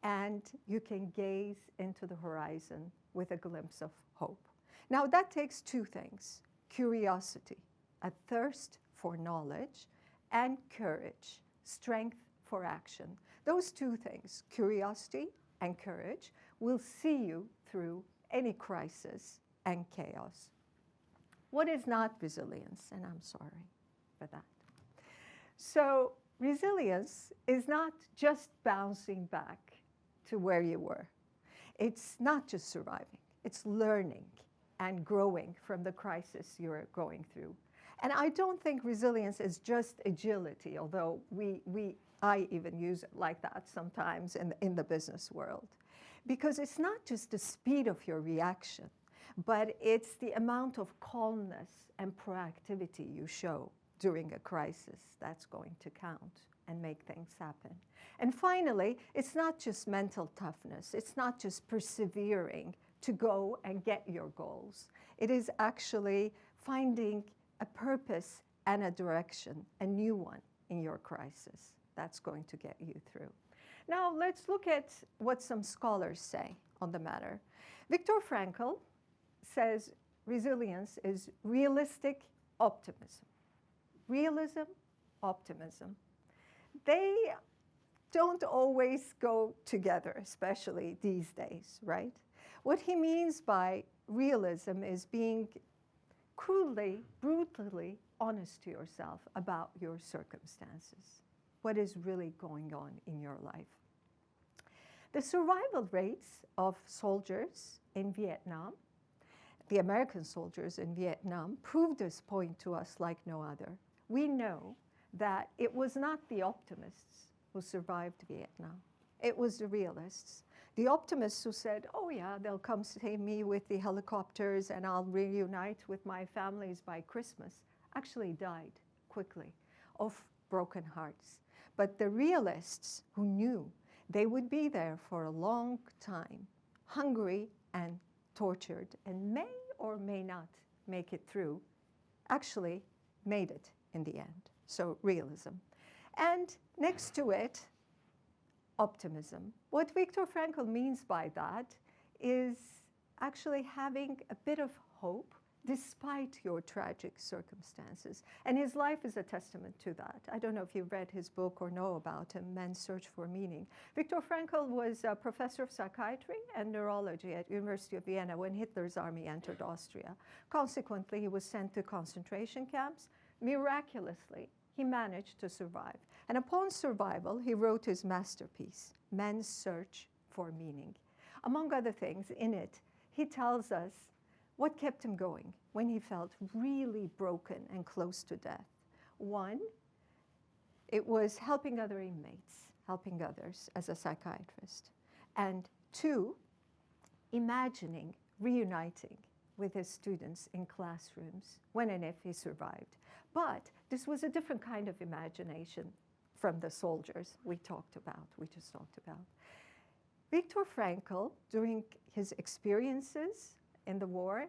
and you can gaze into the horizon with a glimpse of hope. Now that takes two things: curiosity, a thirst for knowledge, and courage, strength for action. Those two things, curiosity and courage, will see you through any crisis and chaos. What is not resilience? And I'm sorry for that. So resilience is not just bouncing back to where you were. It's not just surviving. It's learning and growing from the crisis you're going through. And I don't think resilience is just agility, although I even use it like that sometimes in the business world. Because it's not just the speed of your reaction, but it's the amount of calmness and proactivity you show during a crisis that's going to count and make things happen. And finally, it's not just mental toughness. It's not just persevering to go and get your goals. It is actually finding a purpose and a direction, a new one in your crisis that's going to get you through. Now let's look at what some scholars say on the matter. Viktor Frankl says resilience is realistic optimism. Realism, optimism. They don't always go together, especially these days, right? What he means by realism is being crudely, brutally honest to yourself about your circumstances. What is really going on in your life? The survival rates of soldiers in Vietnam, the American soldiers in Vietnam, prove this point to us like no other. We know that it was not the optimists who survived Vietnam. It was the realists. The optimists who said, oh yeah, they'll come save me with the helicopters and I'll reunite with my families by Christmas, actually died quickly of broken hearts. But the realists who knew they would be there for a long time, hungry and tortured, and may or may not make it through, actually made it in the end. So realism. And next to it, optimism. What Viktor Frankl means by that is actually having a bit of hope despite your tragic circumstances. And his life is a testament to that. I don't know if you've read his book or know about him, Man's Search for Meaning. Viktor Frankl was a professor of psychiatry and neurology at University of Vienna when Hitler's army entered Austria. Consequently, he was sent to concentration camps. Miraculously, he managed to survive. And upon survival, he wrote his masterpiece, Man's Search for Meaning. Among other things, in it, he tells us what kept him going when he felt really broken and close to death. One, it was helping other inmates, helping others as a psychiatrist. And two, imagining reuniting with his students in classrooms when and if he survived. But this was a different kind of imagination from the soldiers we just talked about. Viktor Frankl, during his experiences in the war,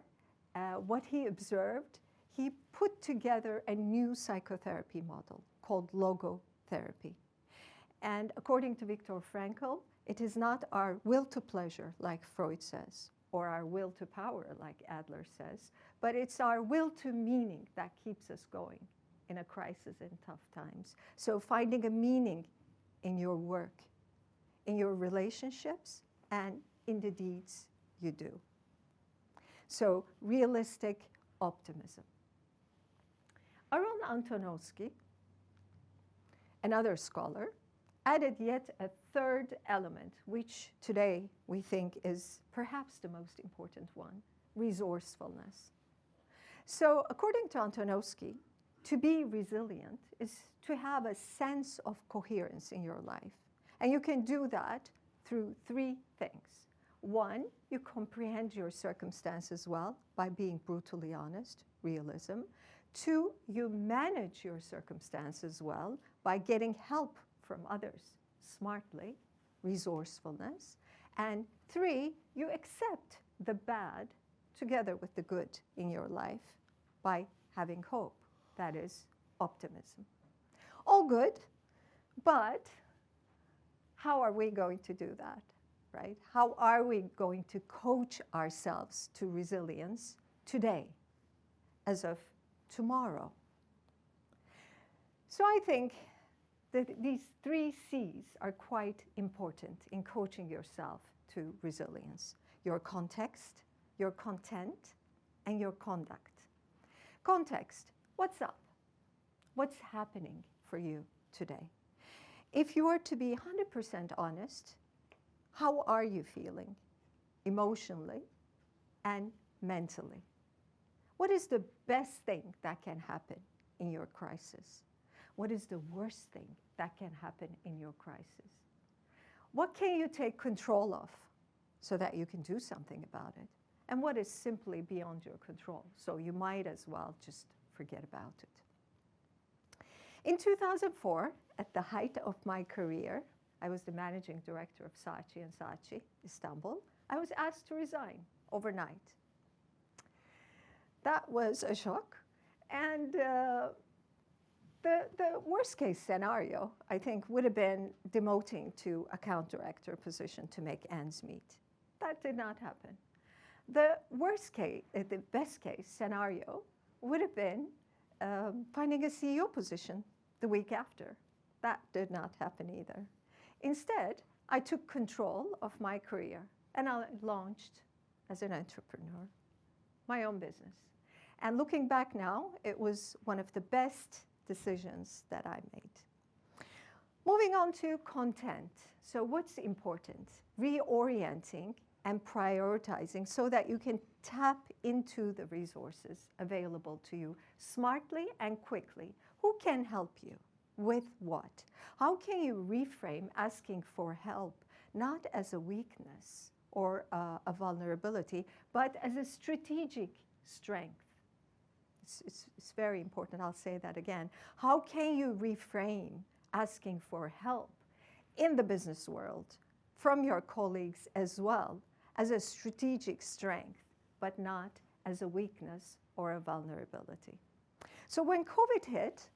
what he observed, he put together a new psychotherapy model called logotherapy. And according to Viktor Frankl, It is not our will to pleasure, like Freud says, or our will to power, like Adler says, but it's our will to meaning that keeps us going in a crisis in tough times. So finding a meaning in your work, in your relationships, and in the deeds you do. So realistic optimism. Aaron Antonovsky, another scholar, added yet a third element, which today we think is perhaps the most important one, resourcefulness. So according to Antonovsky, to be resilient is to have a sense of coherence in your life. And you can do that through three things. One, you comprehend your circumstances well by being brutally honest, realism. Two, you manage your circumstances well by getting help from others smartly, resourcefulness. And three, you accept the bad together with the good in your life by having hope, that is optimism. All good, but how are we going to do that, right? How are we going to coach ourselves to resilience today, as of tomorrow? So I think that these three C's are quite important in coaching yourself to resilience: your context, your content, and your conduct. Context, what's up? What's happening for you today? If you are to be 100% honest, how are you feeling emotionally and mentally? What is the best thing that can happen in your crisis? What is the worst thing that can happen in your crisis? What can you take control of so that you can do something about it? And what is simply beyond your control, so you might as well just forget about it. In 2004, at the height of my career, I was the managing director of Saatchi & Saatchi, Istanbul. I was asked to resign overnight. That was a shock. And the worst case scenario, I think, would have been demoting to account director position to make ends meet. That did not happen. The worst case, the best case scenario would have been finding a CEO position the week after. That did not happen either. Instead, I took control of my career and I launched as an entrepreneur my own business. And looking back now, it was one of the best decisions that I made. Moving on to content. So what's important? Reorienting and prioritizing so that you can tap into the resources available to you smartly and quickly. Who can help you? With what? How can you reframe asking for help, not as a weakness or a vulnerability, but as a strategic strength? It's very important. I'll say that again. How can you reframe asking for help in the business world from your colleagues as well as a strategic strength, but not as a weakness or a vulnerability? So when COVID hit,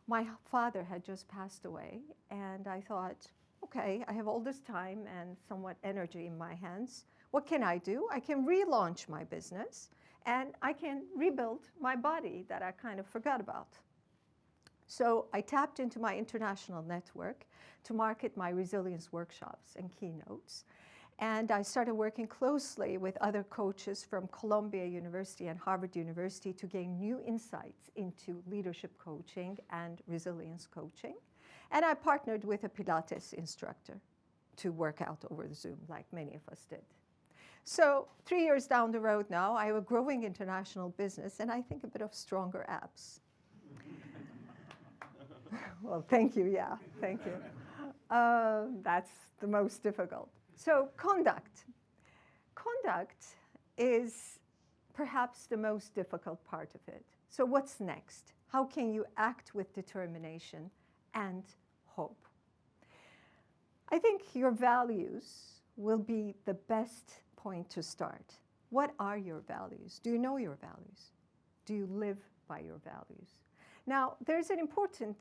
my father had just passed away, and I thought, okay, I have all this time and somewhat energy in my hands. What can I do? I can relaunch my business, and I can rebuild my body that I kind of forgot about. So I tapped into my international network to market my resilience workshops and keynotes. And I started working closely with other coaches from Columbia University and Harvard University to gain new insights into leadership coaching and resilience coaching. And I partnered with a Pilates instructor to work out over Zoom, like many of us did. So 3 years down the road now, I have a growing international business and I think a bit of stronger abs. Well, thank you, yeah, thank you. That's the most difficult. So conduct. Conduct is perhaps the most difficult part of it. So what's next? How can you act with determination and hope? I think your values will be the best point to start. What are your values? Do you know your values? Do you live by your values? Now, there's an important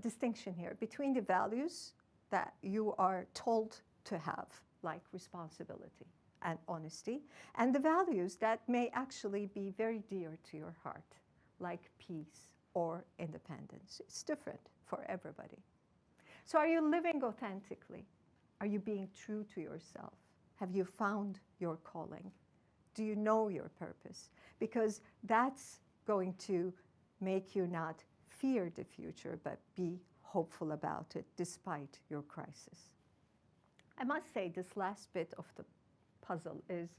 distinction here between the values that you are told to have, like responsibility and honesty, and the values that may actually be very dear to your heart, like peace or independence. It's different for everybody. So are you living authentically? Are you being true to yourself? Have you found your calling? Do you know your purpose? Because that's going to make you not fear the future, but be hopeful about it despite your crisis. I must say this last bit of the puzzle is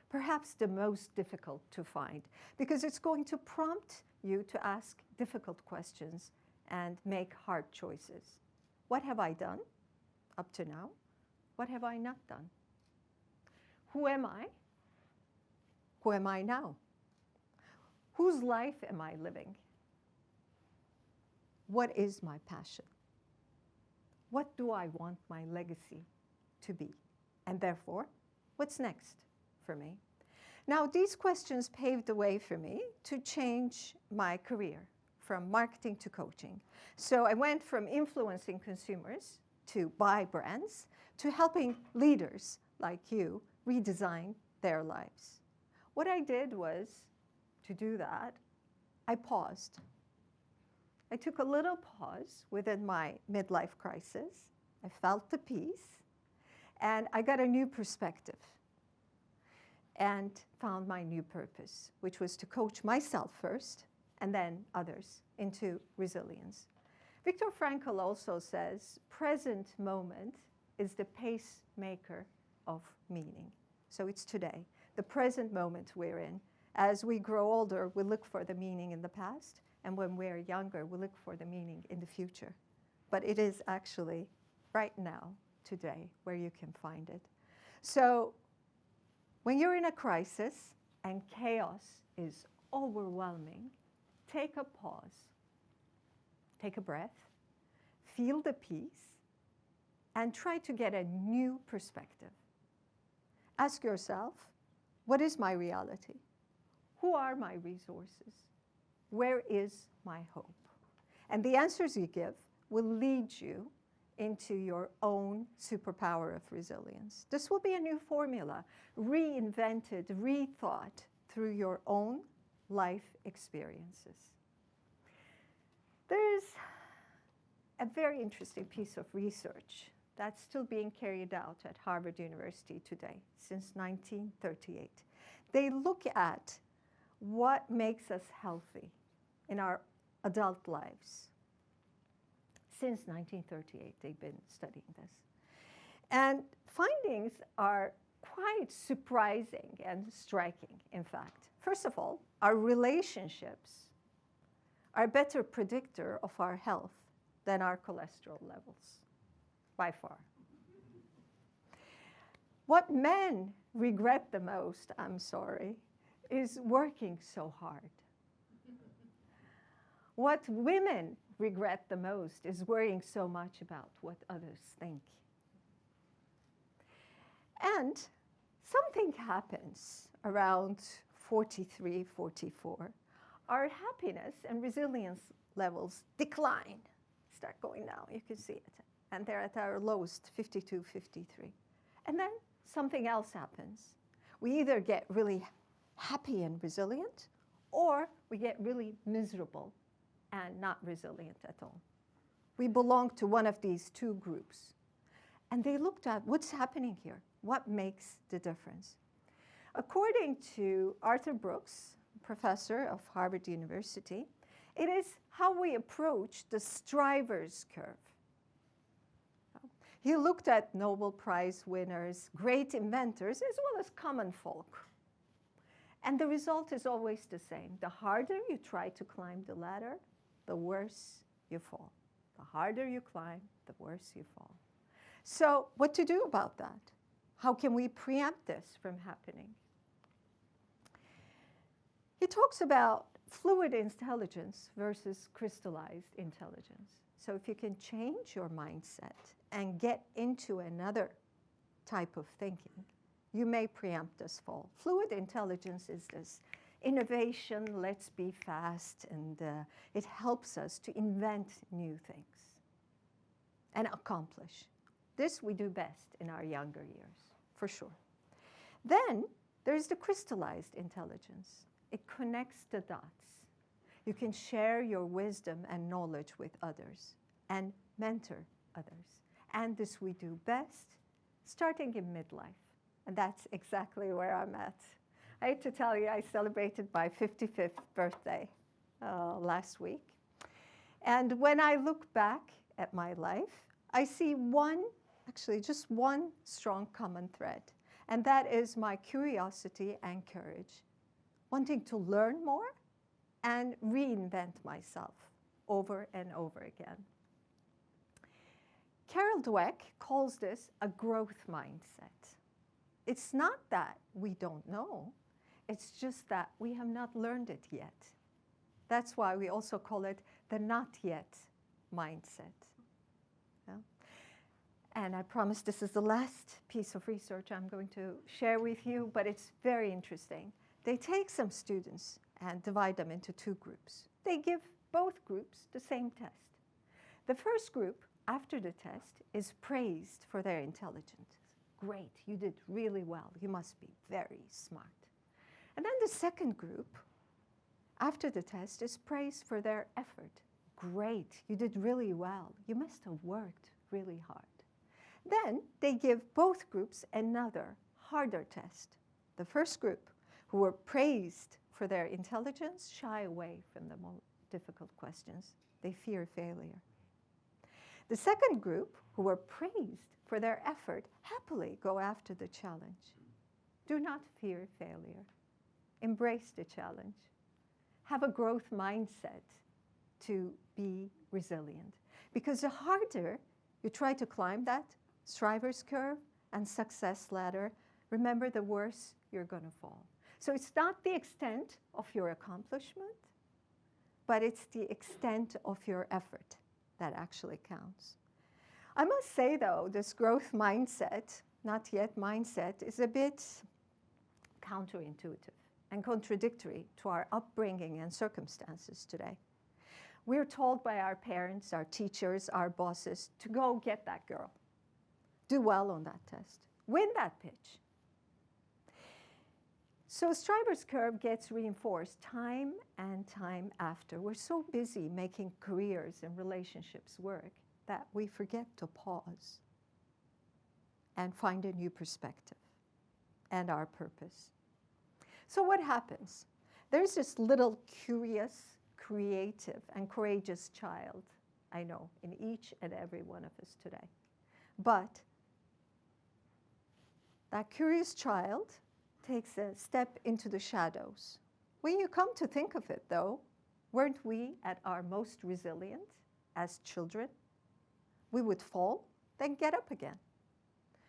perhaps the most difficult to find, because it's going to prompt you to ask difficult questions and make hard choices. What have I done up to now? What have I not done? Who am I? Who am I now? Whose life am I living? What is my passion? What do I want my legacy to be? And therefore, what's next for me? Now, these questions paved the way for me to change my career from marketing to coaching. So I went from influencing consumers to buy brands to helping leaders like you redesign their lives. What I did was, to do that, I paused. I took a little pause within my midlife crisis. I felt the peace, and I got a new perspective and found my new purpose, which was to coach myself first and then others into resilience. Viktor Frankl also says, present moment is the pacemaker of meaning. So it's today, the present moment we're in. As we grow older, we look for the meaning in the past, and when we're younger, we look for the meaning in the future. But it is actually right now, today, where you can find it. So when you're in a crisis and chaos is overwhelming, take a pause, take a breath, feel the peace, and try to get a new perspective. Ask yourself, what is my reality? Who are my resources? Where is my hope? And the answers you give will lead you into your own superpower of resilience. This will be a new formula, reinvented, rethought through your own life experiences. There's a very interesting piece of research that's still being carried out at Harvard University today, since 1938. They look at what makes us healthy in our adult lives. Since 1938, they've been studying this. And findings are quite surprising and striking, in fact. First of all, our relationships are a better predictor of our health than our cholesterol levels, by far. What men regret the most, I'm sorry, is working so hard. What women regret the most is worrying so much about what others think. And something happens around 43, 44. Our happiness and resilience levels decline, start going down, you can see it. And they're at our lowest, 52, 53. And then something else happens. We either get really happy and resilient, or we get really miserable and not resilient at all. We belong to one of these two groups. And they looked at what's happening here. What makes the difference? According to Arthur Brooks, professor of Harvard University, it is how we approach the striver's curve. He looked at Nobel Prize winners, great inventors, as well as common folk. And the result is always the same. The harder you try to climb the ladder, the worse you fall. The harder you climb, the worse you fall. So what to do about that? How can we preempt this from happening? He talks about fluid intelligence versus crystallized intelligence. So if you can change your mindset and get into another type of thinking, you may preempt this fall. Fluid intelligence is this innovation, let's be fast, and it helps us to invent new things and accomplish. This we do best in our younger years, for sure. Then there's the crystallized intelligence. It connects the dots. You can share your wisdom and knowledge with others and mentor others. And this we do best starting in midlife. And that's exactly where I'm at. I hate to tell you, I celebrated my 55th birthday last week. And when I look back at my life, I see just one strong common thread. And that is my curiosity and courage, wanting to learn more and reinvent myself over and over again. Carol Dweck calls this a growth mindset. It's not that we don't know, it's just that we have not learned it yet. That's why we also call it the not yet mindset. Yeah? And I promise this is the last piece of research I'm going to share with you, but it's very interesting. They take some students and divide them into two groups. They give both groups the same test. The first group, after the test, is praised for their intelligence. Great, you did really well. You must be very smart. And then the second group, after the test, is praised for their effort. Great, you did really well. You must have worked really hard. Then they give both groups another, harder test. The first group, who were praised for their intelligence, shy away from the more difficult questions. They fear failure. The second group, who were praised for their effort, happily go after the challenge. Do not fear failure. Embrace the challenge. Have a growth mindset to be resilient. Because the harder you try to climb that striver's curve and success ladder, remember, the worse you're going to fall. So it's not the extent of your accomplishment, but it's the extent of your effort that actually counts. I must say, though, this growth mindset, not yet mindset, is a bit counterintuitive and contradictory to our upbringing and circumstances today. We're told by our parents, our teachers, our bosses to go get that girl, do well on that test, win that pitch. So Stryber's curve gets reinforced time and time after. We're so busy making careers and relationships work that we forget to pause and find a new perspective and our purpose. So what happens? There's this little curious, creative, and courageous child, I know, in each and every one of us today. But that curious child takes a step into the shadows. When you come to think of it, though, weren't we at our most resilient as children? We would fall, then get up again.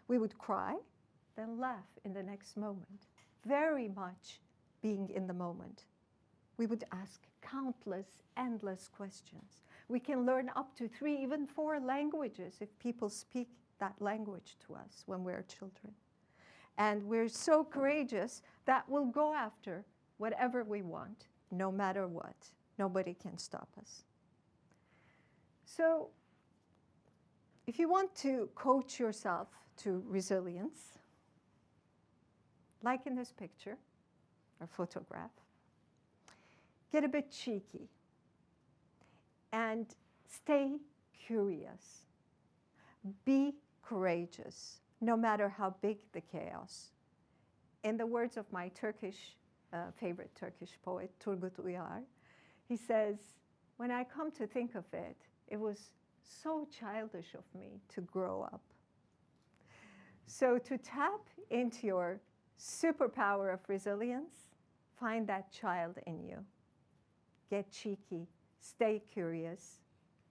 We would cry, then laugh in the next moment. Very much being in the moment. We would ask countless, endless questions. We can learn up to 3, even 4 languages if people speak that language to us when we're children. And we're so courageous that we'll go after whatever we want, no matter what. Nobody can stop us. So if you want to coach yourself to resilience, like in this picture or photograph, get a bit cheeky and stay curious. Be courageous, no matter how big the chaos. In the words of my favorite Turkish poet, Turgut Uyar, he says, when I come to think of it, it was so childish of me to grow up. So to tap into your superpower of resilience, find that child in you. Get cheeky, stay curious,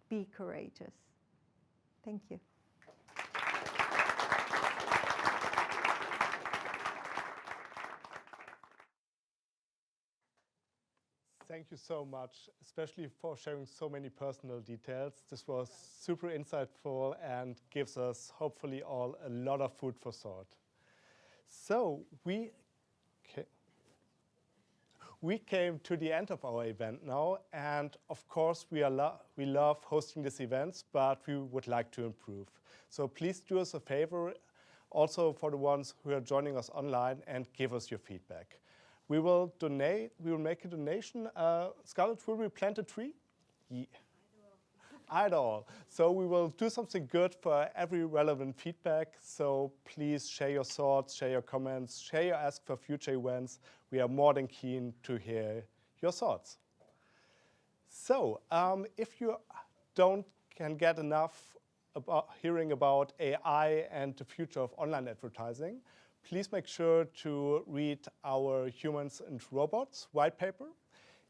be courageous. Thank you. Thank you so much, especially for sharing so many personal details. This was super insightful and gives us, hopefully all, a lot of food for thought. So we we came to the end of our event now, and of course we love hosting these events, but we would like to improve. So please do us a favor, also for the ones who are joining us online, and give us your feedback. We will make a donation. Scarlett, will we plant a tree? Yeah. Idle. So we will do something good for every relevant feedback. So please share your thoughts, share your comments, share your ask for future events. We are more than keen to hear your thoughts. So if you can get enough about hearing about AI and the future of online advertising, please make sure to read our Humans and Robots white paper.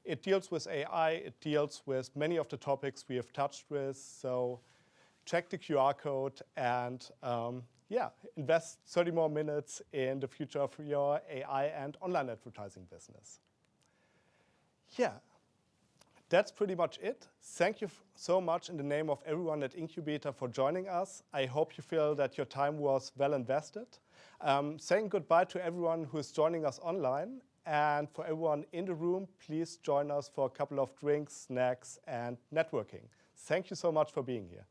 It deals with AI, it deals with many of the topics we have touched with, so check the QR code and invest 30 more minutes in the future of your AI and online advertising business. Yeah, that's pretty much it. Thank you so much in the name of everyone at Incubeta for joining us. I hope you feel that your time was well invested. Saying goodbye to everyone who is joining us online. And for everyone in the room, please join us for a couple of drinks, snacks, and networking. Thank you so much for being here.